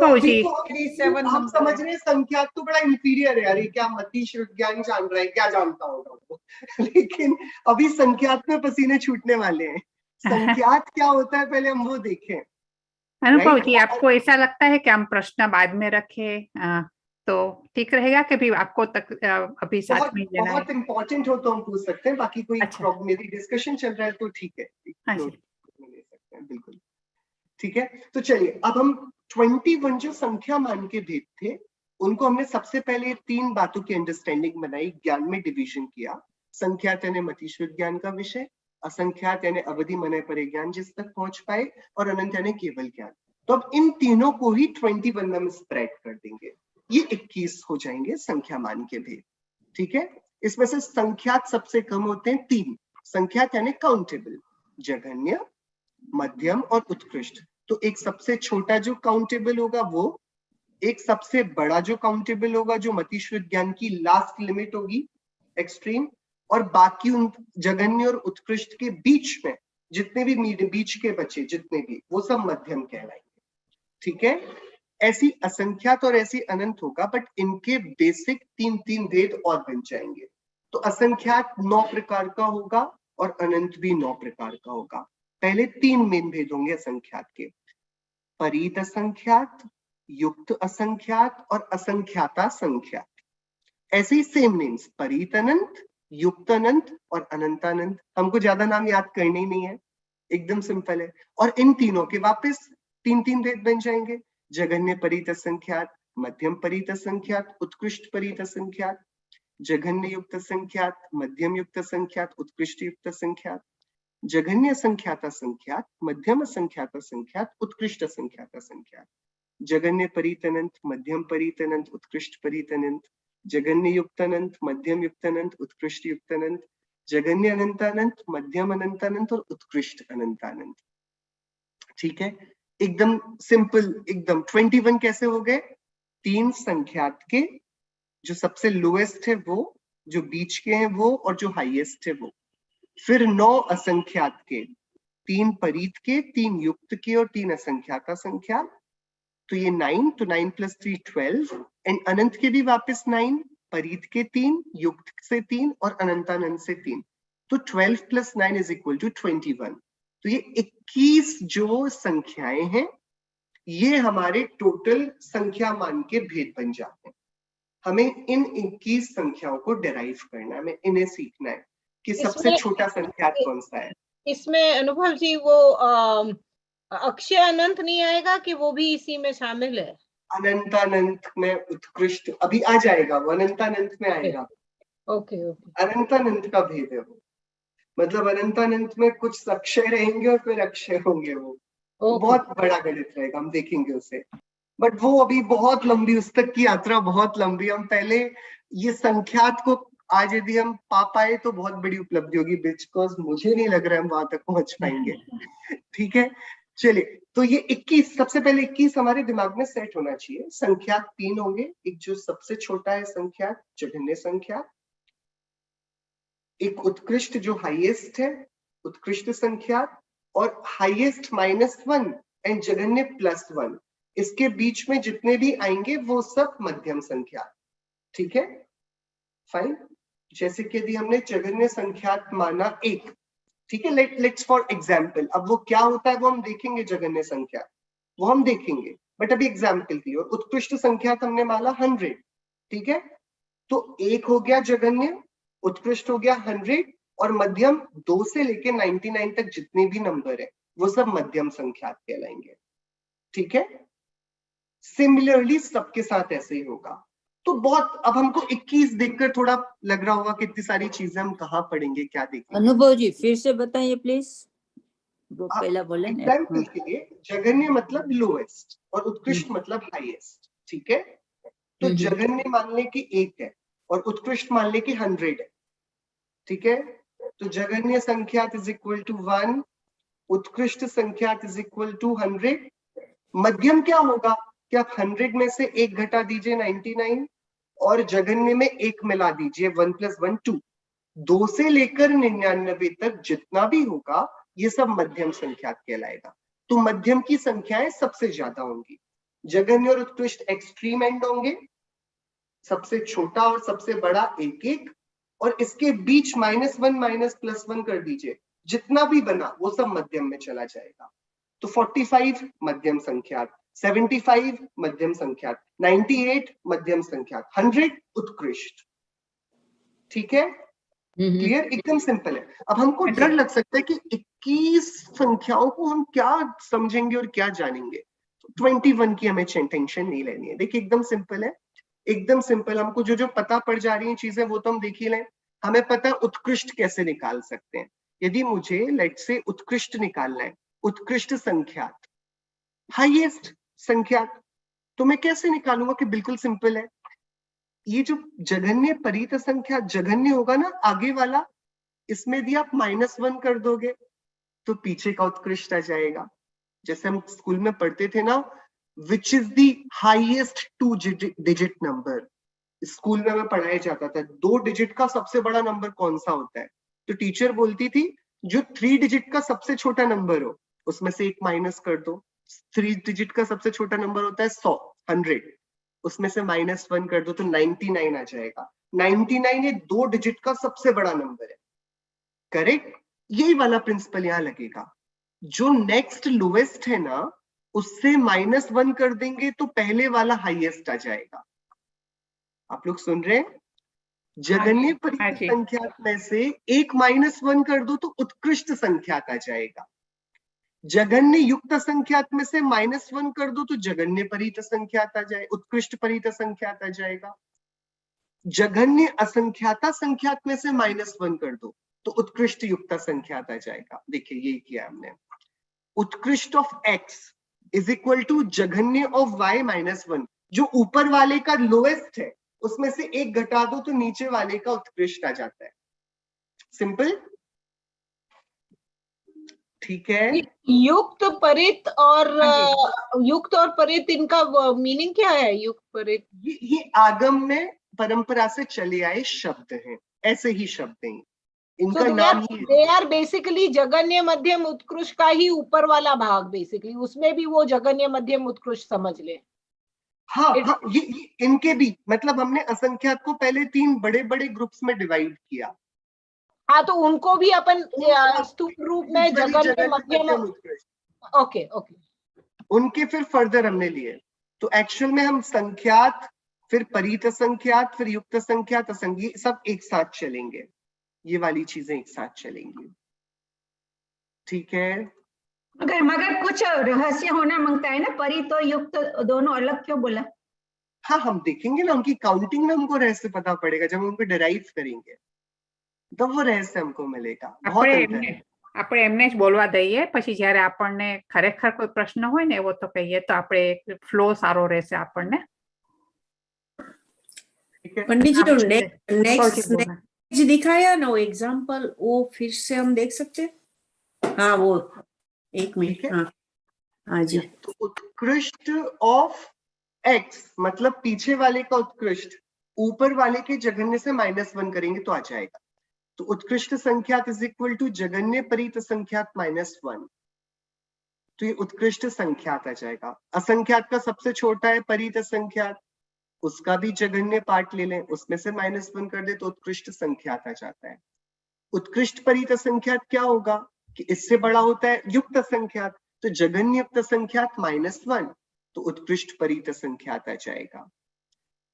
समझ रहे हैं संख्या तो बड़ा इंफीरियर है, अरे क्या मतीश विज्ञान जान रहा है, क्या जानता होगा वो। लेकिन अभी संख्यात में पसीने छूटने वाले हैं। संख्यात क्या होता है पहले हम वो देखें। अनुभव जी, आपको ऐसा लगता है कि हम प्रश्न बाद में रखें तो ठीक रहेगा? कभी आपको तक अभी साथ में लेना है? बहुत इंपॉर्टेंट हो तो हम पूछ सकते हैं, बाकी कोई मेरी डिस्कशन चल रहा है तो ठीक है, ले सकते हैं, बिल्कुल ठीक है। तो चलिए, अब हम 21 जो संख्या मान के भेद थे उनको हमने सबसे पहले 3 बातों की अंडरस्टैंडिंग बनाई, ज्ञान में डिवीजन किया। संख्यात यानी मतीश्वर ज्ञान का विषय, असंख्यात यानी अवधि मने परे ज्ञान जिस तक पहुंच पाए, और अनंत यानी केवल ज्ञान। तो अब इन तीनों को ही 21 में हम स्प्रेड कर देंगे, ये 21 हो जाएंगे संख्या मान के भेद। ठीक है, इसमें से संख्यात सबसे कम होते हैं 3। संख्यात यानी काउंटेबल, जघन्य, मध्यम और उत्कृष्ट। तो एक सबसे छोटा जो काउंटेबल होगा वो, एक सबसे बड़ा जो काउंटेबल होगा जो मतीश्वर ज्ञान की लास्ट लिमिट होगी, एक्सट्रीम, और बाकी उन जघन्य और उत्कृष्ट के बीच में जितने भी बीच के बचे जितने भी, वो सब मध्यम कहलाएंगे। ठीक है, ऐसी असंख्यात और ऐसी अनंत होगा, बट इनके बेसिक 3 भेद और बन जाएंगे। तो असंख्यात 9 प्रकार का होगा और अनंत भी 9 प्रकार का होगा। पहले 3 मेन भेद होंगे असंख्यात के, परीत असंख्यात, युक्त असंख्यात और असंख्याता संख्यात। ऐसे ही सेम नेम्स, परीत अनंत, युक्त अनंत और अनंतानंत। हमको ज्यादा नाम याद करने ही नहीं है, एकदम सिंपल है। और इन तीनों के वापस 3 भेद बन जाएंगे, जघन्य परीत असंख्यात, मध्यम परीत असंख्यात, उत्कृष्ट परीत असंख्यात, जघन्य युक्त संख्यात, मध्यम युक्त संख्यात, उत्कृष्ट युक्त संख्यात। जघन्य असंख्यात असंख्यात, मध्यम असंख्यात असंख्यात, उत्कृष्ट असंख्यात असंख्यात। जघन्य परीत अनंत, मध्यम परीत अनंत, उत्कृष्ट परीत अनंत, जघन्य युक्त अनंत, मध्यम युक्त अनंत, उत्कृष्ट युक्त अनंत, जघन्य अनंत अनंत, मध्यम अनंत अनंत और उत्कृष्ट अनंत अनंत। ठीक है, एकदम सिंपल, एकदम 21 कैसे हो गए? 3 संख्यात के, जो सबसे लोएस्ट है वो, जो बीच के हैं वो, और जो हाईएस्ट है वो। फिर 9 असंख्यात के, 3 परीत के, 3 युक्त के और 3 असंख्यात असंख्यात। तो ये 9, तो 9 + 3 12, एंड अनंत के भी वापस 9, परीत के 3, युक्त से 3 और अनंतानंत से 3। तो 12 + 9 = 21। तो ये 21 जो संख्याएं हैं, ये हमारे टोटल संख्या मान के भेद बन जाते हैं। हमें इन 21 संख्याओं को डिराइव करना है, हमें इन्हें सीखना है कि सबसे छोटा संख्या कौन सा है। इसमें अनुभव जी वो अक्षय अनंत नहीं आएगा कि वो भी इसी में शामिल है? अनंतानंत में उत्कृष्ट अभी आ जाएगा, वो अनंतानंत में आएगा। Okay okay. अनंतानंत का भेद है वो, मतलब अनंतानंत में कुछ अक्षय रहेंगे और फिर अक्षय होंगे। वो बहुत बड़ा गणित रहेगा, हम देखेंगे उसे। बट वो अभी बहुत लंबी, उस तक की यात्रा बहुत लंबी। हम पहले ये संख्यात को आज यदि हम पा पाए तो बहुत बड़ी उपलब्धि होगी, बिकॉज मुझे नहीं लग रहा है हम वहां तक पहुंच पाएंगे। ठीक है, चलिए। तो ये 21, सबसे पहले 21 हमारे दिमाग में सेट होना चाहिए। संख्यात 3 होंगे, एक जो सबसे छोटा है संख्यात, जघन्य संख्या, एक उत्कृष्ट जो हाईएस्ट है, उत्कृष्ट संख्या, और हाईएस्ट -1 एंड जघन्य +1। इसके बीच में जितने भी आएंगे वो सब मध्यम संख्या। ठीक है, फाइन। जैसे कि यदि हमने जघन्य संख्यात माना 1, ठीक है, लेट्स फॉर एग्जाम्पल, अब वो क्या होता है वो हम देखेंगे, जघन्य संख्या वो हम देखेंगे, बट अभी एग्जाम्पल की। और उत्कृष्ट संख्यात हमने माना 100, ठीक है, तो 1 हो गया जघन्य, उत्कृष्ट हो गया 100, और मध्यम 2 से लेके 99 तक जितने भी नंबर है वो सब मध्यम संख्यात कहलाएंगे। ठीक है, सिमिलरली सबके साथ ऐसे ही होगा। तो बहुत, अब हमको 21 देखकर थोड़ा लग रहा होगा कि इतनी सारी चीजें हम कहाँ पढ़ेंगे, क्या देखेंगे। अनुभव जी फिर से बताइए प्लीज, वो पहला बोले। एग्जाम्पल के लिए, जघन्य मतलब लोएस्ट और उत्कृष्ट मतलब हाईएस्ट। ठीक है, तो जघन्य मान ले कि 1 है और उत्कृष्ट मान ले कि 100 है। ठीक है, तो जघन्य संख्यात = 1, उत्कृष्ट संख्यात = 100। मध्यम क्या होगा कि आप 100 में से 1 घटा दीजिए 99, और जघन्य में 1 मिला दीजिए, 1 + 1 2। 2 से लेकर 99 तक जितना भी होगा ये सब मध्यम संख्या कहलाएगा। तो मध्यम की संख्याएं सबसे ज्यादा होंगी, जघन्य और उत्कृष्ट एक्सट्रीम एंड होंगे, सबसे छोटा और सबसे बड़ा 1-1, और इसके बीच -1 +1 कर दीजिए, जितना भी बना वो सब मध्यम में चला जाएगा। तो 45 मध्यम संख्या, 75 मध्यम संख्या, 98 मध्यम संख्या, 100 उत्कृष्ट। ठीक है, क्लियर, एकदम सिंपल है। अब हमको डर लग सकता है कि 21 संख्याओं को हम क्या समझेंगे और क्या जानेंगे। 21 की हमें टेंशन नहीं लेनी है। देखिए एकदम सिंपल है, एकदम सिंपल। हमको जो जो पता पड़ जा रही है चीजें वो तो हम देख ही लें। हमें पता है उत्कृष्ट कैसे निकाल सकते हैं। यदि मुझे लेट से उत्कृष्ट निकालना है, उत्कृष्ट संख्यात, हाईएस्ट संख्यात, तो मैं कैसे निकालूंगा कि बिल्कुल सिंपल है। ये जो जघन्य परीत संख्या, जघन्य होगा ना आगे वाला, इसमें यदि आप -1 कर दोगे तो पीछे का उत्कृष्ट आ जाएगा। जैसे हम स्कूल में पढ़ते थे ना, which is the highest 2 digit number, school में हमें पढ़ाया जाता था 2 डिजिट का सबसे बड़ा नंबर कौन सा होता है। तो टीचर बोलती थी जो 3 डिजिट का सबसे छोटा नंबर हो उसमें से 1 माइनस कर दो। 3 डिजिट का सबसे छोटा नंबर होता है 100, उसमें से -1 कर दो तो 99 आ जाएगा। 99 ये 2 डिजिट का सबसे बड़ा नंबर है, करेक्ट। यही वाला प्रिंसिपल यहां लगेगा। जो नेक्स्ट लोएस्ट है ना, उससे -1 कर देंगे तो पहले वाला हाईएस्ट आ जाएगा। आप लोग सुन रहे हैं? जघन्य परीत संख्यात में से 1 -1 कर दो तो उत्कृष्ट संख्यात आ जाएगा। जघन्य युक्त संख्यात में से -1 कर दो तो जघन्य परीत संख्यात आ जाए, उत्कृष्ट परीत संख्यात आ जाएगा। जघन्य असंख्याता संख्यात में से -1 कर दो तो उत्कृष्ट युक्त संख्यात आ जाएगा। देखिए ये किया हमने, उत्कृष्ट of x is equal to जघन्य ऑफ y माइनस 1। जो ऊपर वाले का लोएस्ट है उसमें से एक घटा दो तो नीचे वाले का उत्कृष्ट आ जाता है। सिंपल, ठीक है। युक्त परित और हाँ युक्त और परित, इनका मीनिंग क्या है? युक्त परित ये आगम में परंपरा से चले आए शब्द हैं, ऐसे ही शब्द हैं, इनका नाम ही दे आर बेसिकली जगन्य मध्यम उत्कृष्ट का ही ऊपर वाला भाग, बेसिकली उसमें भी वो जगन्य मध्यम उत्कृष्ट समझ ले। हाँ हाँ, ये इनके भी, मतलब हमने असंख्यात को पहले 3 बड़े बड़े ग्रुप्स में डिवाइड किया। हाँ, तो उनको भी अपन स्थूल रूप में जगन्य मध्यम उत्कृष्ट, ओके ओके, उनके फिर फर्दर हमने लिए। तो एक्चुअल में हम संख्यात, फिर परित संख्यात, फिर युक्त संख्यात, असंख्य, सब एक साथ चलेंगे, ये वाली चीजें एक साथ चलेंगी, ठीक है। मगर कुछ रहस्य होना मांगता है ना, परित और युक्त दोनों अलग क्यों बोला? हाँ हम देखेंगे ना, उनकी काउंटिंग में हमको रहस्य पता पड़ेगा, जब हम उनको डिराइव करेंगे तो वो रहस्य हमको मिलेगा। बहुत अंतर है। આપણે એમને જ બોલવા દઈએ, પછી જ્યારે આપણને ખરેખર કોઈ પ્રશ્ન હોય ને એવો તો કહીએ, તો આપણે ફ્લો સારો રહેશે આપણને। ठीक है, पंडित जी, हाँ, नेक्स्ट बोलना। जी दिखाया ना वो एग्जांपल, वो फिर से हम देख सकते हैं? हाँ वो एक ठीक मिनट, है। हाँ हाँ जी। तो उत्कृष्ट ऑफ x मतलब पीछे वाले का उत्कृष्ट ऊपर वाले के जघन्य से -1 करेंगे तो आ जाएगा। तो उत्कृष्ट संख्यात इज इक्वल टू जघन्य परित संख्यात -1, तो ये उत्कृष्ट संख्यात आ जाएगा। असंख्यात का सबसे छोटा है परित संख्यात, उसका भी जघन्य पार्ट ले लें, उसमें से -1 कर दे तो उत्कृष्ट संख्यात आ जाता है। उत्कृष्ट परित संख्यात क्या होगा कि इससे बड़ा होता है युक्त संख्यात, तो जघन्य युक्त संख्यात -1, तो उत्कृष्ट परित संख्यात आ जाएगा।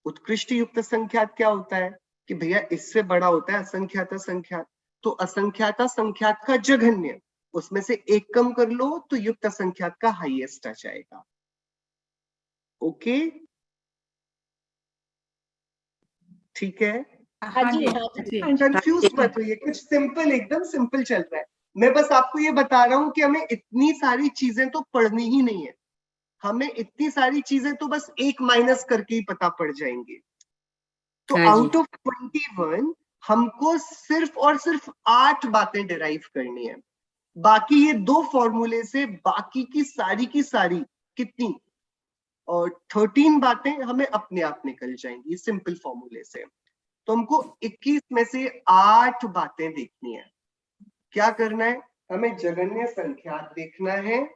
उत्कृष्ट युक्त संख्यात क्या होता है कि भैया इससे बड़ा होता है असंख्याता संख्यात, तो असंख्याता संख्यात का जघन्य, उसमें से एक कम कर लो तो युक्त संख्यात का हाईएस्ट आ जाएगा। ओके, ठीक है। हाँ जी, हाँ जी। कंफ्यूज मत होइए, कुछ सिंपल, एकदम सिंपल चल रहा है। मैं बस आपको ये बता रहा हूं कि हमें इतनी सारी चीजें तो पढ़नी ही नहीं है, हमें इतनी सारी चीजें तो बस एक माइनस करके ही पता पड़ जाएंगी। तो आउट ऑफ 21 हमको सिर्फ और सिर्फ 8 बातें डिराइव करनी है, बाकी ये 2 फॉर्मूले से बाकी की सारी कितनी और 13 बातें हमें अपने आप निकल जाएंगी सिंपल फॉर्मूले से। तो हमको 21 में से 8 बातें देखनी है। क्या करना है, हमें जघन्य संख्यात देखना है,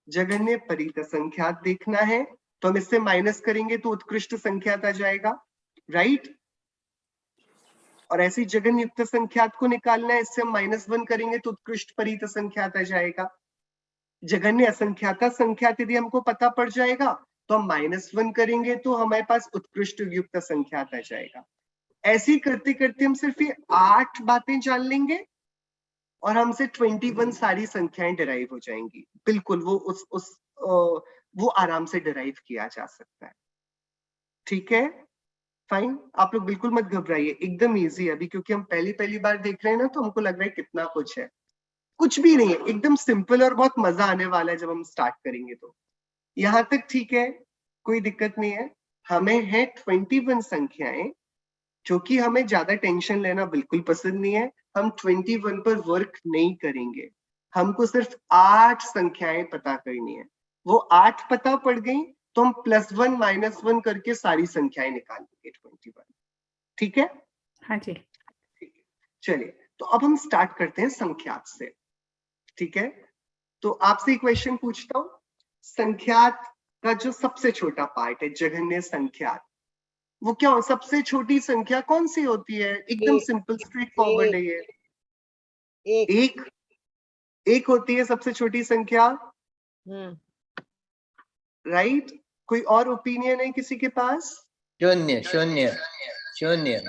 जघन्य परित संख्यात देखना है, तो हम इससे माइनस करेंगे तो उत्कृष्ट संख्यात आ जाएगा, राइट। और ऐसी जघन्य युक्त संख्यात को निकालना है, इससे हम -1 करेंगे तो उत्कृष्ट परित संख्यात आ जाएगा। जघन्य असंख्याता संख्यात यदि हमको पता पड़ जाएगा तो हम -1 करेंगे तो हमारे पास उत्कृष्ट युक्त संख्यात आ जाएगा। ऐसे करते करते हम सिर्फ ये 8 बातें जान लेंगे और हमसे 21 सारी संख्याएं डिराइव हो जाएंगी। बिल्कुल वो आराम से डिराइव किया जा सकता है, ठीक है, फाइन। आप लोग बिल्कुल मत घबराइए, एकदम इजी है अभी, क्योंकि हम पहली बार देख रहे हैं ना, तो हमको लग रहा है कितना कुछ है, कुछ भी नहीं है, एकदम सिंपल और बहुत मजा आने वाला है जब हम स्टार्ट करेंगे। तो यहां तक ठीक है, कोई दिक्कत नहीं है। हमें है 21 संख्याएं, जो कि हमें ज्यादा टेंशन लेना बिल्कुल पसंद नहीं है, हम 21 पर वर्क नहीं करेंगे, हमको सिर्फ 8 संख्याएं पता करनी है। वो 8 पता पड़ गई तो हम +1 -1 करके सारी संख्याएं निकाल लेंगे 21, ठीक है। हाँ जी, ठीक है, चलिए तो अब हम स्टार्ट करते हैं संख्यात से, ठीक है। तो आपसे एक क्वेश्चन पूछता हूं, संख्यात का जो सबसे छोटा पार्ट है जघन्य संख्यात, वो क्या हो, सबसे छोटी संख्या कौन सी होती है? एकदम सिंपल स्ट्रेट फॉरवर्ड है ये, एक होती है सबसे छोटी संख्या, राइट। कोई और ओपिनियन है किसी के पास? शून्य शून्य शून्य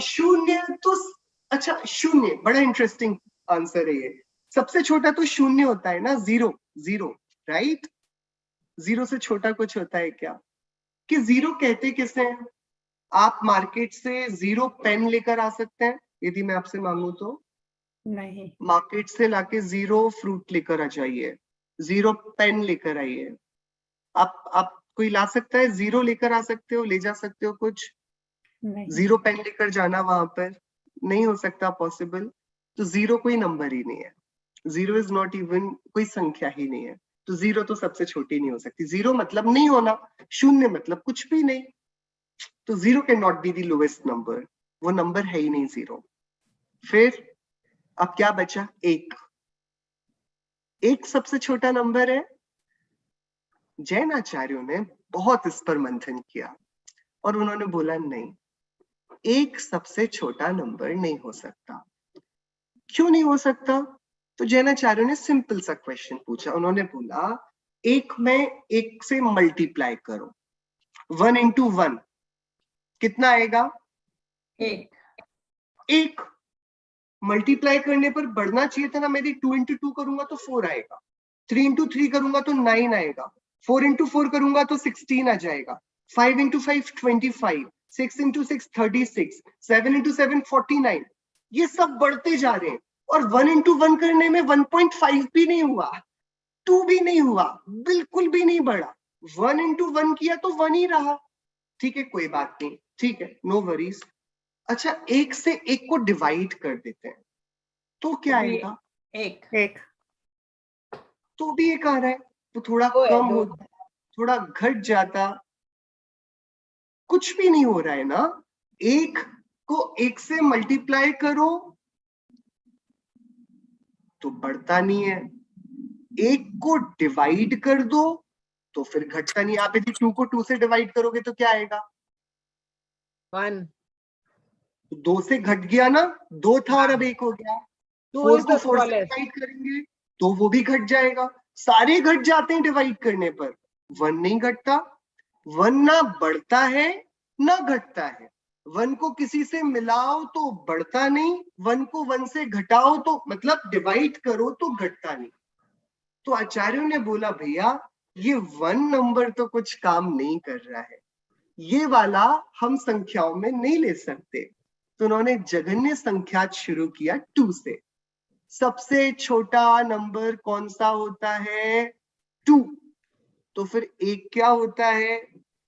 शून्य तो अच्छा, शून्य बड़ा इंटरेस्टिंग आंसर है ये। सबसे छोटा तो शून्य होता है ना, जीरो, राइट। जीरो से छोटा कुछ होता है क्या? कि जीरो कहते किसे हैं? आप मार्केट से जीरो पेन लेकर आ सकते हैं, यदि मैं आपसे मांगू तो? नहीं। मार्केट से लाके 0 फ्रूट लेकर आ जाइए, 0 पेन लेकर आइए। आप कोई ला सकता है? 0 लेकर आ सकते हो, ले जा सकते हो कुछ? नहीं। 0 पेन लेकर जाना वहां पर नहीं हो सकता पॉसिबल। तो 0 कोई नंबर ही नहीं है, 0 इज नॉट इवन कोई संख्या ही नहीं है। तो 0 तो सबसे छोटी नहीं हो सकती। 0 मतलब नहीं होना, शून्य मतलब कुछ भी नहीं। तो 0 can not be the lowest number, वो नंबर है ही नहीं 0। फिर अब क्या बचा? 1। 1 सबसे छोटा नंबर है। जैन आचार्यों ने बहुत इस पर मंथन किया और उन्होंने बोला नहीं, 1 सबसे छोटा नंबर नहीं हो सकता। क्यों नहीं हो सकता? तो जैनाचार्यों ने सिंपल सा क्वेश्चन पूछा। उन्होंने बोला 1 में 1 से मल्टीप्लाई करो, 1 into 1 कितना आएगा? 1। मल्टीप्लाई करने पर बढ़ना चाहिए था ना, मैं 2 into 2 करूंगा तो 4 आएगा, 3 into 3 करूंगा तो 9 आएगा, 4 into 4 करूंगा तो 16 आ जाएगा, 5 into 5 25, 6 into 6 36, 7 into 7 49। ये सब बढ़ते जा रहे हैं और 1 into 1 करने में 1.5 भी नहीं हुआ, 2 भी नहीं हुआ, बिल्कुल भी नहीं बढ़ा। 1 into 1 किया तो 1 ही रहा। ठीक है, कोई बात नहीं, ठीक है, नो वरीज। अच्छा, 1 से 1 को डिवाइड कर देते हैं तो क्या आएगा? 1। तो भी 1 आ रहा है, तो थोड़ा कम हो, थोड़ा घट जाता, कुछ भी नहीं हो रहा है ना। 1 को 1 से मल्टीप्लाई करो तो बढ़ता नहीं है, 1 को डिवाइड कर दो तो फिर घटता नहीं। आप यदि 2 को 2 से डिवाइड करोगे तो क्या आएगा? 1। 2 से घट गया ना, 2 था और अब 1 हो गया। 4 को 4 से डिवाइड करेंगे तो वो भी घट जाएगा। सारे घट जाते हैं डिवाइड करने पर, 1 नहीं घटता। 1 ना बढ़ता है ना घटता है। 1 को किसी से मिलाओ तो बढ़ता नहीं, 1 को 1 से घटाओ तो मतलब डिवाइड करो तो घटता नहीं। तो आचार्यों ने बोला भैया ये 1 नंबर तो कुछ काम नहीं कर रहा है, ये वाला हम संख्याओं में नहीं ले सकते। तो उन्होंने जघन्य संख्या शुरू किया 2 से। सबसे छोटा नंबर कौन सा होता है? 2। तो फिर 1 क्या होता है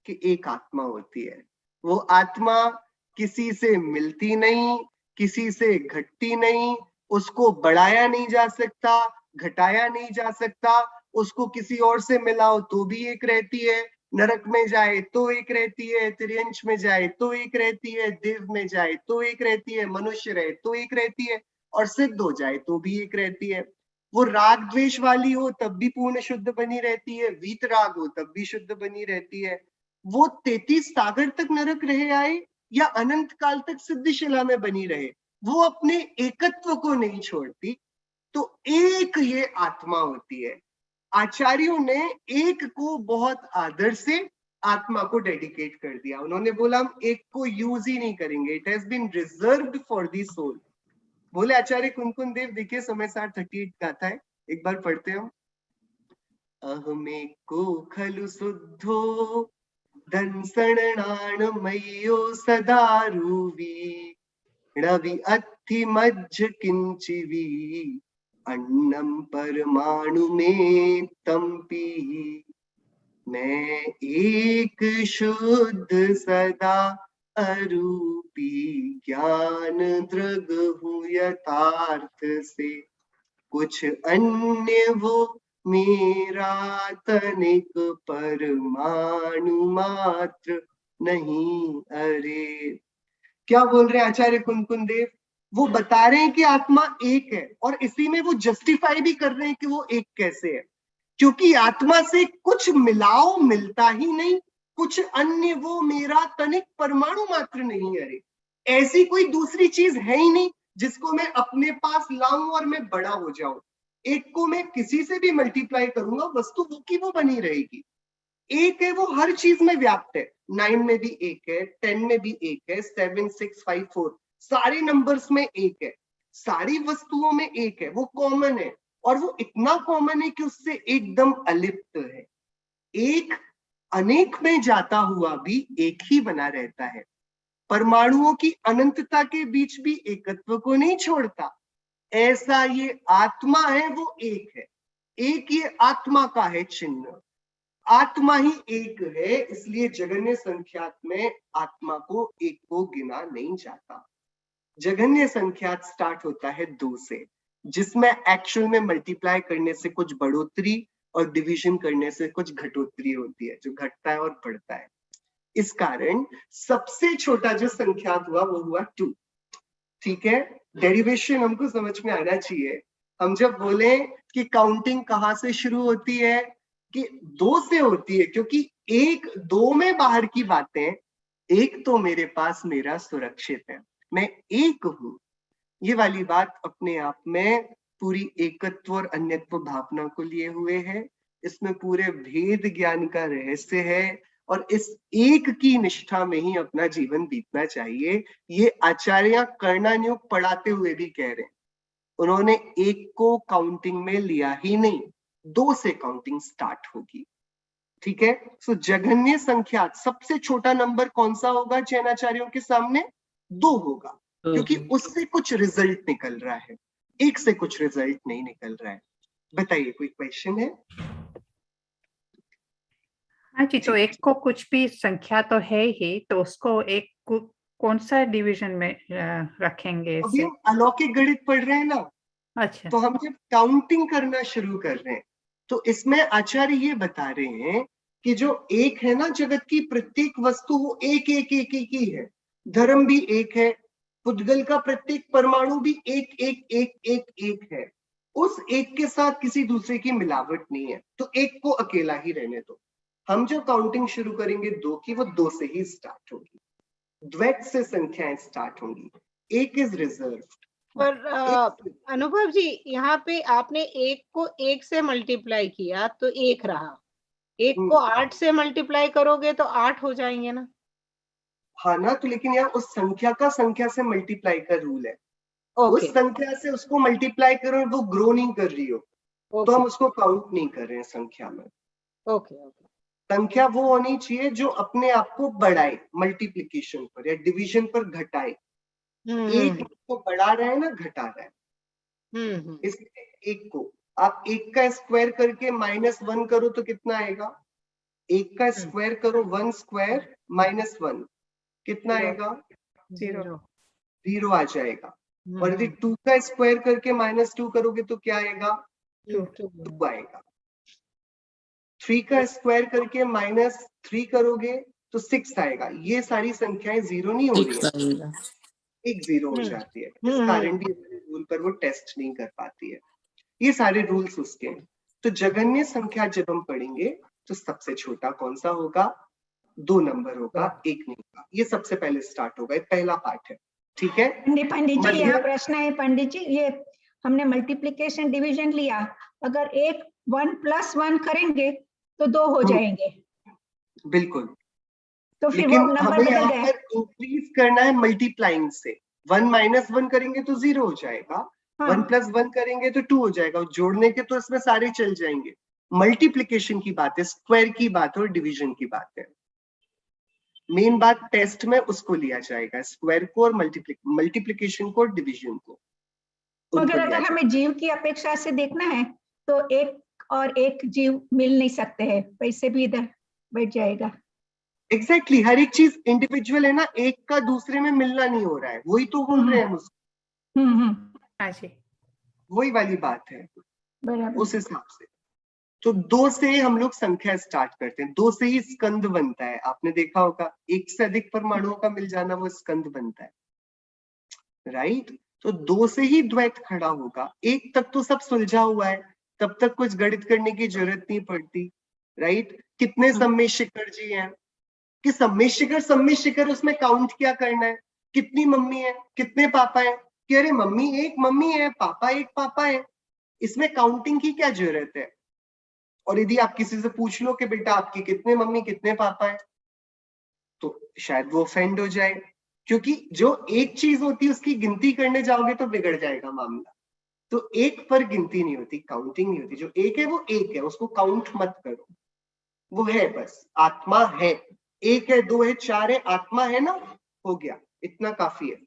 कि 1 आत्मा होती है। वो आत्मा किसी से मिलती नहीं, किसी से घटती नहीं, उसको बढ़ाया नहीं जा सकता, घटाया नहीं जा सकता। उसको किसी और से मिलाओ तो भी 1 रहती है, नरक में जाए तो 1 रहती है, त्रियंश में जाए तो 1 रहती है, देव में जाए तो 1 रहती है, मनुष्य रहे तो 1 रहती है, और सिद्ध हो जाए तो भी 1 रहती है। वो राग द्वेष वाली हो तब भी पूर्ण शुद्ध बनी रहती है, वीत राग हो तब भी शुद्ध बनी रहती है। वो 33 सागर तक नरक रहे आए या अनंत काल तक सिद्धिशिला में बनी रहे, वो अपने एकत्व को नहीं छोड़ती। तो एक ये आत्मा होती है। आचार्यों ने 1 को बहुत आदर से आत्मा को डेडिकेट कर दिया। उन्होंने बोला हम 1 को यूज ही नहीं करेंगे, it has been reserved for the soul. बोले आचार्य कुनकुन देव, देखिए समय 38 गाता है, एक बार पढ़ते हम। अहमे को खलु शुद्धो दंसणाणमयो सदारुवी णवि अत्थि मज्ज किंचिवी अन्नम परमाणु में तंपी। मैं एक शुद्ध सदा अरूपी ज्ञान दृग हूँ यथार्थ से, कुछ अन्य वो मेरा तनिक परमाणु मात्र नहीं। अरे क्या बोल रहे हैं आचार्य कुनकुन देव? वो बता रहे हैं कि आत्मा एक है और इसी में वो जस्टिफाई भी कर रहे हैं कि वो एक कैसे है, क्योंकि आत्मा से कुछ मिलाओ मिलता ही नहीं, कुछ अन्य वो मेरा तनिक परमाणु मात्र नहीं। अरे ऐसी कोई दूसरी चीज है ही नहीं जिसको मैं अपने पास लाऊं और मैं बड़ा हो जाऊं। एक को मैं किसी से भी मल्टीप्लाई करूंगा, वस्तु वो की वो बनी रहेगी। एक है, वो हर चीज में व्याप्त है। 9 में भी 1 है, 10 में भी 1 है, 7 6 5 4 सारे नंबर्स में 1 है, सारी वस्तुओं में 1 है, वो कॉमन है और वो इतना कॉमन है कि उससे एकदम अलिप्त है। एक अनेक में जाता हुआ भी एक ही बना रहता है, परमाणुओं की अनंतता के बीच भी एकत्व को नहीं छोड़ता। ऐसा ये आत्मा है, वो एक है। एक ये आत्मा का है चिन्ह, आत्मा ही एक है, इसलिए जगन्य संख्यात में आत्मा को एक को गिना नहीं जाता। जगन्य संख्यात स्टार्ट होता है 2 से, जिसमें एक्चुअल में मल्टीप्लाई करने से कुछ बढ़ोतरी और डिवीजन करने से कुछ घटोतरी होती है, जो घटता है और बढ़ता है। इस कारण सबसे छोटा जो संख्यात हुआ वो हुआ 2। ठीक है, डेरिवेशन हमको समझ में आना चाहिए। हम जब बोले कि काउंटिंग कहाँ से शुरू होती है, कि 2 से होती है, क्योंकि 1 2 में बाहर की बातें, एक तो मेरे पास मेरा सुरक्षित है, मैं एक हूं, ये वाली बात अपने आप में पूरी एकत्व और अन्यत्व भावना को लिए हुए है। इसमें पूरे भेद ज्ञान का रहस्य है और इस एक की निष्ठा में ही अपना जीवन बीतना चाहिए। ये आचार्य कर्णानुग पढ़ाते हुए भी कह रहे हैं, उन्होंने एक को काउंटिंग में लिया ही नहीं, 2 से काउंटिंग स्टार्ट होगी। ठीक है, सो जघन्य संख्या सबसे छोटा नंबर कौन सा होगा जैनाचार्यों के सामने? 2 होगा, क्योंकि उससे कुछ रिजल्ट निकल रहा है, एक से कुछ रिजल्ट नहीं निकल रहा है। बताइए, कोई क्वेश्चन है? हाँ जी, तो एक को कुछ भी संख्या तो है ही, तो उसको एक कौन सा डिवीजन में रखेंगे? अभी हम अलौकिक गणित पढ़ रहे हैं ना, अच्छा, तो हम जब काउंटिंग करना शुरू कर रहे हैं तो इसमें आचार्य ये बता रहे हैं कि जो एक है ना, जगत की प्रत्येक वस्तु वो एक एक एक एक ही है। धर्म भी एक है, पुद्गल का प्रत्येक परमाणु भी एक एक एक एक एक है। उस एक के साथ किसी दूसरे की मिलावट नहीं है, तो एक को अकेला ही रहने दो। हम जो काउंटिंग शुरू करेंगे 2 की, वो 2 से ही स्टार्ट होगी, द्वैत से संख्याएं स्टार्ट होंगी, एक इज रिजर्व्ड। पर अनुभव जी, यहाँ पे आपने एक को 1 से मल्टीप्लाई किया तो 1 रहा, 1 को 8 से मल्टीप्लाई करोगे तो 8 हो जाएंगे ना? हाँ ना, तो लेकिन यहाँ उस संख्या का संख्या से मल्टीप्लाई का रूल है। उस संख्या से उसको मल्टीप्लाई करो, वो ग्रो नहीं कर रही हो, तो हम उसको काउंट नहीं कर रहे हैं संख्या में। ओके। संख्या वो होनी चाहिए जो अपने आप को बढ़ाए, मल्टीप्लिकेशन पर या डिवीजन पर घटाए। एक को बढ़ा रहा है ना, घटा रहा है। इसलिए एक को आप 1 का स्क्वायर करके -1 करो तो कितना आएगा? 1 का स्क्वायर करो 1 स्क्वायर -1 कितना आएगा? 0 आ जाएगा। और यदि 2 का स्क्वायर करके -2 करोगे तो क्या आएगा? 2 आएगा। 3 का स्क्वायर करके -3 करोगे तो 6 आएगा। ये सारी संख्याएं 0 नहीं हो रही है, एक 0 हो जाती है। इस कारण भी रूल पर वो टेस्ट नहीं कर पाती है। ये सारे रूल्स उसके हैं। तो जघन्य संख्या जब हम पढ़ेंगे तो सबसे छोटा कौन सा होगा? 2 नंबर होगा, 1 नहीं होगा। ये सबसे पहले स्टार्ट होगा, ये पहला पार्ट है। ठीक है पंडित जी, यहाँ प्रश्न है पंडित जी, ये हमने मल्टीप्लिकेशन डिवीजन लिया, अगर 1 + 1 करेंगे तो 2 हो जाएंगे। बिल्कुल, तो फिर लेकिन वो नंबर हमें बदल यहाँ गया। पर इंक्रीज करना है मल्टीप्लाइंग से। 1 - 1 करेंगे तो 0 हो जाएगा, 1 + 1 करेंगे तो 2 हो जाएगा। जोड़ने के तो इसमें सारे चल जाएंगे। मल्टीप्लिकेशन की बात है, स्क्वायर की बात है और डिवीजन की बात है। मेन बात टेस्ट में उसको लिया जाएगा, स्क्वायर को और मल्टीप्लिकेशन को और डिवीजन को। अगर हमें जीव की अपेक्षा से देखना है तो 1 और 1 जीव मिल नहीं सकते हैं, वैसे भी इधर बैठ जाएगा। एग्जैक्टली, हर एक चीज इंडिविजुअल है ना, एक का दूसरे में मिलना नहीं हो रहा है, वही तो बोल रहे हैं हम उसको। वही वाली बात है उस हिसाब से। तो 2 से हम लोग संख्या स्टार्ट करते हैं, 2 से ही स्कंद बनता है। आपने देखा होगा, 1 से अधिक परमाणुओं का मिल जाना वो स्कंद बनता है, राइट? तो 2 से ही द्वैत खड़ा होगा। 1 तक तो सब सुलझा हुआ है, तब तक कुछ गणित करने की जरूरत नहीं पड़ती, राइट? कितने सम्मिश्र शिखर जी हैं कि सम्मिश्र शिखर उसमें काउंट क्या करना है? कितनी मम्मी है, कितने पापा है? कि अरे मम्मी एक मम्मी है, पापा एक पापा है, इसमें काउंटिंग की क्या जरूरत है? और यदि आप किसी से पूछ लो कि बेटा आपकी कितने मम्मी कितने पापा है, तो शायद वो ऑफेंड हो जाए, क्योंकि जो एक चीज होती है उसकी गिनती करने जाओगे तो बिगड़ जाएगा मामला। तो एक पर गिनती नहीं होती, काउंटिंग नहीं होती। जो एक है वो एक है, उसको काउंट मत करो, वो है बस, आत्मा है। 1 है, 2 है, 4 है, आत्मा है ना, हो गया, इतना काफी है।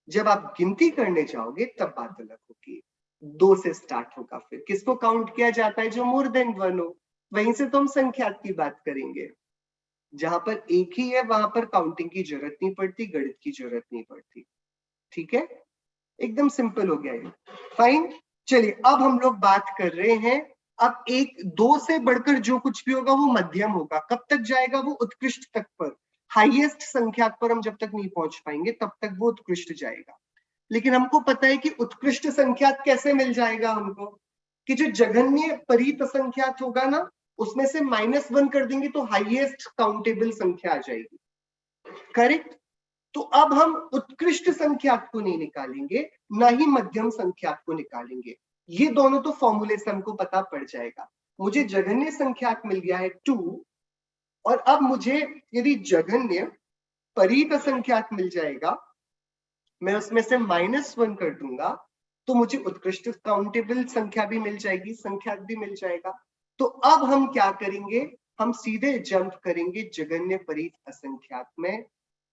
जब आप गिनती करने जाओगे तब बात अलग होगी। 2 से स्टार्ट होगा, फिर किसको काउंट किया जाता है? जो मोर देन 1 हो। वहीं से तो हम संख्यात की बात करेंगे। जहां पर एक ही है वहां पर काउंटिंग की जरूरत नहीं पड़ती, गणित की जरूरत नहीं पड़ती। ठीक है, एकदम सिंपल हो गया ये। फाइन, चलिए अब हम लोग बात कर रहे हैं, अब 1 2 से बढ़कर जो कुछ भी होगा वो मध्यम होगा। कब तक जाएगा? वो उत्कृष्ट तक पर, हाईएस्ट संख्याक पर हम जब तक नहीं पहुंच पाएंगे तब तक वो उत्कृष्ट जाएगा। लेकिन हमको पता है कि उत्कृष्ट संख्याक कैसे मिल जाएगा हमको, कि जो जघन्य परीत संख्याक होगा ना, उसमें से -1 कर देंगे तो हाईएस्ट काउंटेबल संख्या आ जाएगी। करेक्ट? तो अब हम उत्कृष्ट संख्याक को नहीं निकालेंगे, ना ही मध्यम संख्याक को निकालेंगे। ये दोनों तो फॉर्मूले से हमको पता पड़ जाएगा। मुझे जघन्य संख्याक मिल गया है 2, और अब मुझे यदि जघन्य परीत संख्याक मिल जाएगा, मैं उसमें से -1 कर दूंगा तो मुझे उत्कृष्ट काउंटेबल संख्या भी मिल जाएगी, संख्याक भी मिल जाएगा। तो अब हम क्या करेंगे? हम सीधे जंप करेंगे जघन्य परीत असंख्याक में,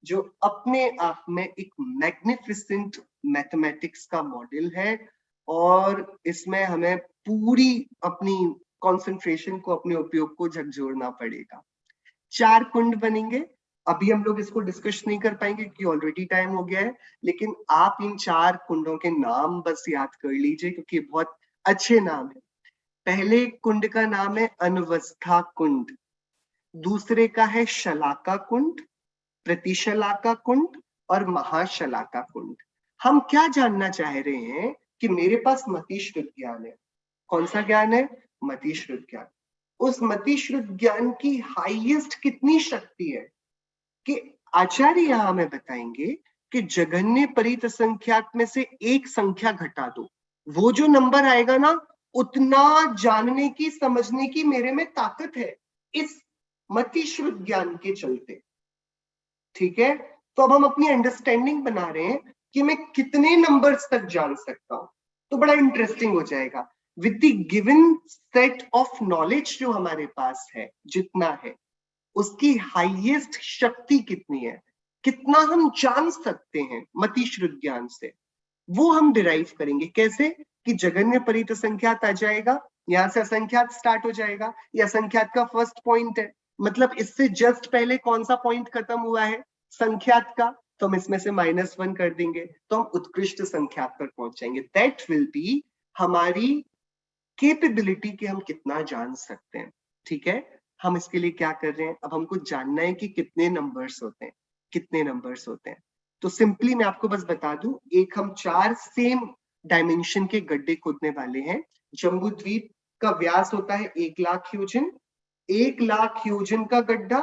जो अपने आप में एक मैग्निफिसेंट मैथमेटिक्स का मॉडल है, और इसमें हमें पूरी अपनी कंसंट्रेशन को, अपने उपयोग को झकझोरना पड़ेगा। 4 कुंड बनेंगे। अभी हम लोग इसको डिस्कस नहीं कर पाएंगे क्योंकि ऑलरेडी टाइम हो गया है, लेकिन आप इन 4 कुंडों के नाम बस याद कर लीजिए क्योंकि बहुत अच्छे नाम है। पहले कुंड का नाम है अनवस्था कुंड, दूसरे का है शलाका कुंड, प्रतिशलाका कुंड और महाशलाका कुंड। हम क्या जानना चाह रहे हैं कि मेरे पास मतिश्रुत ज्ञान है। कौन सा ज्ञान है? मतिश्रुत ज्ञान। उस मतिश्रुत ज्ञान की हाईएस्ट कितनी शक्ति है कि आचार्य यहां हमें बताएंगे कि जघन्य परीत संख्याक में से एक संख्या घटा दो, वो जो नंबर आएगा ना, उतना जानने की, समझने की मेरे में ताकत है इस मतिश्रुत ज्ञान के चलते। ठीक है, तो अब हम अपनी अंडरस्टैंडिंग बना रहे हैं कि मैं कितने नंबर्स तक जान सकता हूं। तो बड़ा इंटरेस्टिंग हो जाएगा। With the given set of knowledge जो हमारे पास है, जितना है, उसकी हाईएस्ट शक्ति कितनी है, कितना हम जान सकते हैं मतिश्रुत ज्ञान से, वो हम डिराइव करेंगे। कैसे? कि जघन्य परीत संख्यात आ जाएगा, यहां से असंख्यात स्टार्ट हो जाएगा। ये असंख्यात का फर्स्ट पॉइंट है, मतलब इससे जस्ट पहले कौन सा पॉइंट खत्म हुआ है? संख्यात का। तो हम इसमें से -1 कर देंगे तो हम उत्कृष्ट संख्यात पर पहुंच जाएंगे। दैट विल बी हमारी कैपेबिलिटी कि हम कितना जान सकते हैं। ठीक है, हम इसके लिए क्या कर रहे हैं? अब हमको जानना है कि कितने नंबर्स होते हैं, कितने नंबर्स होते हैं। तो सिंपली मैं आपको बस बता दूं, एक हम 4 सेम डायमेंशन के गड्ढे खोदने वाले हैं। जम्बू द्वीप का व्यास होता है 1,00,000 योजन। 1,00,000 योजन का गड्ढा,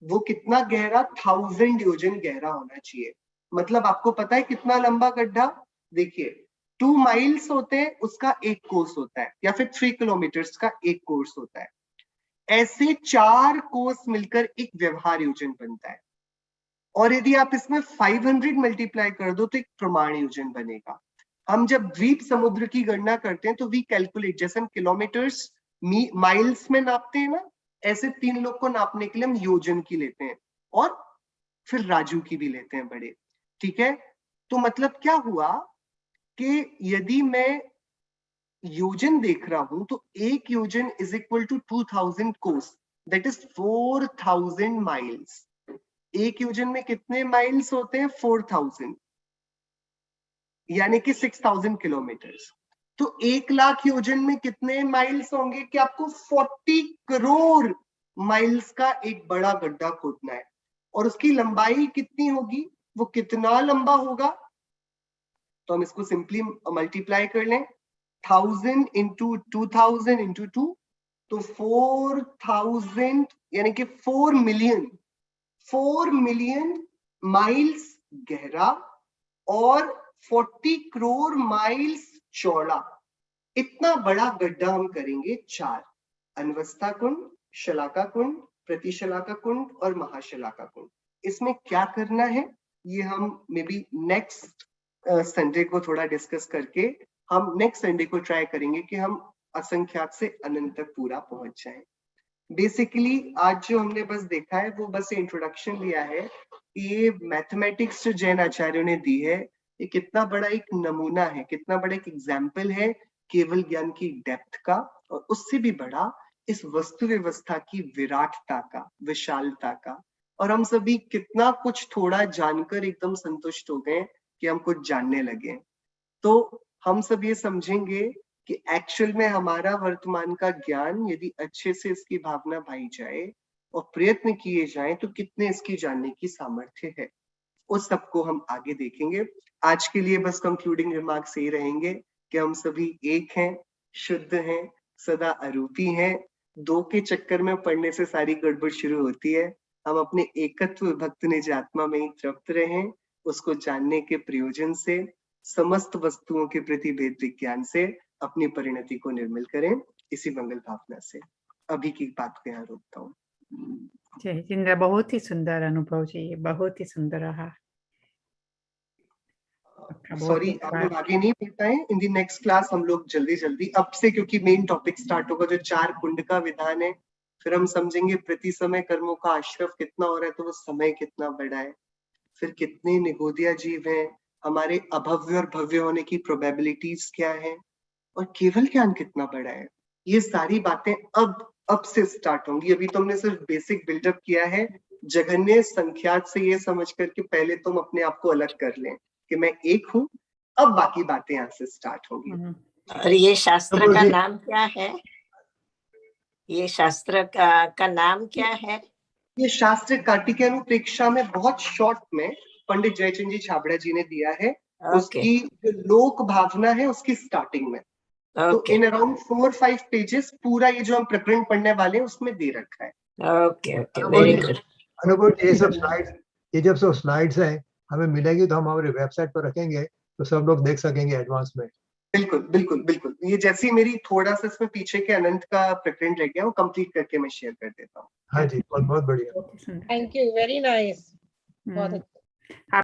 वो कितना गहरा? 1000 योजन गहरा होना चाहिए। मतलब आपको पता है कितना लंबा गड्ढा? देखिए 2 माइल्स होते हैं, उसका एक कोर्स होता है, या फिर 3 किलोमीटर्स का एक कोर्स होता है। ऐसे 4 कोर्स मिलकर एक व्यवहार योजन बनता है, और यदि आप इसमें 500 मल्टीप्लाई कर दो तो एक प्रमाण योजन बनेगा। हम जब द्वीप समुद्र की गणना करते हैं तो वी कैलकुलेट, जैसे हम किलोमीटर्स माइल्स में नापते हैं ना, ऐसे 3 लोग को नापने के लिए हम योजन की लेते हैं, और फिर राजू की भी लेते हैं बड़े। ठीक है, तो मतलब क्या हुआ कि यदि मैं योजन देख रहा हूं तो एक योजन इज इक्वल टू 2000 कोस, दैट इज 4000 माइल्स। एक योजन में कितने माइल्स होते हैं? 4000, यानी कि 6000 किलोमीटर्स। तो 1,00,000 योजन में कितने माइल्स होंगे? कि आपको 40 करोड़ माइल्स का एक बड़ा गड्ढा खोदना है, और उसकी लंबाई कितनी होगी? वो कितना लंबा होगा? तो हम इसको सिंपली मल्टीप्लाई कर लें, 1000 इंटू 2000 इंटू 2, तो 4000 यानी कि 4 मिलियन माइल्स गहरा और 40 करोड़ माइल्स चौड़ा। इतना बड़ा गड्ढा हम करेंगे 4, अनवस्था कुंड, शलाका कुंड, प्रतिशलाका कुंड और महाशलाका कुंड। इसमें क्या करना है ये हम मे बी नेक्स्ट संडे को थोड़ा डिस्कस करके, हम नेक्स्ट संडे को ट्राई करेंगे कि हम असंख्यात से अनंत तक पूरा पहुंच जाएं। बेसिकली आज जो हमने बस देखा है वो बस इंट्रोडक्शन लिया है। ये मैथमेटिक्स जो जैन आचार्यों ने दी है, ये कितना बड़ा एक नमूना है, कितना बड़ा एक एग्जाम्पल है केवल ज्ञान की डेप्थ का, और उससे भी बड़ा इस वस्तु व्यवस्था की विराटता का, विशालता का। और हम सभी कितना कुछ थोड़ा जानकर एकदम संतुष्ट हो गए कि हम कुछ जानने लगे। तो हम सब ये समझेंगे कि एक्चुअल में हमारा वर्तमान का ज्ञान यदि अच्छे से इसकी भावना भाई जाए और प्रयत्न किए जाएं तो कितने इसकी जानने की सामर्थ्य है, उस सबको हम आगे देखेंगे। आज के लिए बस कंक्लूडिंग रिमार्क्स ये रहेंगे कि हम सभी एक हैं, शुद्ध हैं, सदा अरूपी हैं। दो के चक्कर में पड़ने से सारी गड़बड़ शुरू होती है। हम अपने एकत्व भक्त निज आत्मा में ही तृप्त रहें, उसको जानने के प्रयोजन से, समस्त वस्तुओं के प्रति भेद विज्ञान से अपनी परिणति को निर्मल करें, इसी मंगल भावना से अभी की बात को यहाँ रोकता हूँ। जय जिंद्र, बहुत ही सुंदर अनुभव जी, ये बहुत ही सुंदर रहा। सॉरी हम लोग आगे नहीं बढ़ पाए। इन दी नेक्स्ट क्लास हम लोग जल्दी अब से, क्योंकि मेन टॉपिक स्टार्ट होगा जो 4 कुंड का विधान है, फिर हम समझेंगे प्रति समय कर्मों का आश्रव कितना हो रहा है, तो वो समय कितना बड़ा है, फिर कितने निगोदिया जीव हैं, हमारे अभव्य और भव्य होने की प्रोबेबिलिटीज क्या है, और केवल ज्ञान कितना बड़ा है। ये सारी बातें अब से स्टार्ट होंगी। अभी तो हमने सिर्फ बेसिक बिल्डअप किया है, जघन्य संख्यात से ये समझ करके पहले तुम अपने आप को अलग कर लें कि मैं एक हूँ। अब बाकी बातें यहाँ से स्टार्ट होंगी। और ये शास्त्र का नाम क्या है? ये शास्त्र का नाम क्या है? ये शास्त्र कार्तिकेयानुप्रेक्षा में बहुत शॉर्ट में पंडित जयचंद जी छाबड़ा जी ने दिया है। उसकी जो लोक भावना है उसकी स्टार्टिंग में, तो इन अराउंड 4-5 पेजेस पूरा ये जो हम प्रकरण पढ़ने वाले हैं उसमें दे रखा है। Okay very good. अनुभव, ये सब स्लाइड्स, ये जब सब स्लाइड्स हैं हमें मिलेंगी तो हम हमारे वेबसाइट पर रखेंगे तो सब लोग देख सकेंगे एडवांस में। बिल्कुल। ये जैसी मेरी थोड़ा सा इसमें पीछे के अनंत का प्रकरण रह गया, वो कंप्लीट करके मैं शेयर कर देता हूँ। हाँ जी, बहुत बढ़िया। थैंक यू, वेरी नाइस, बहुत अच्छा।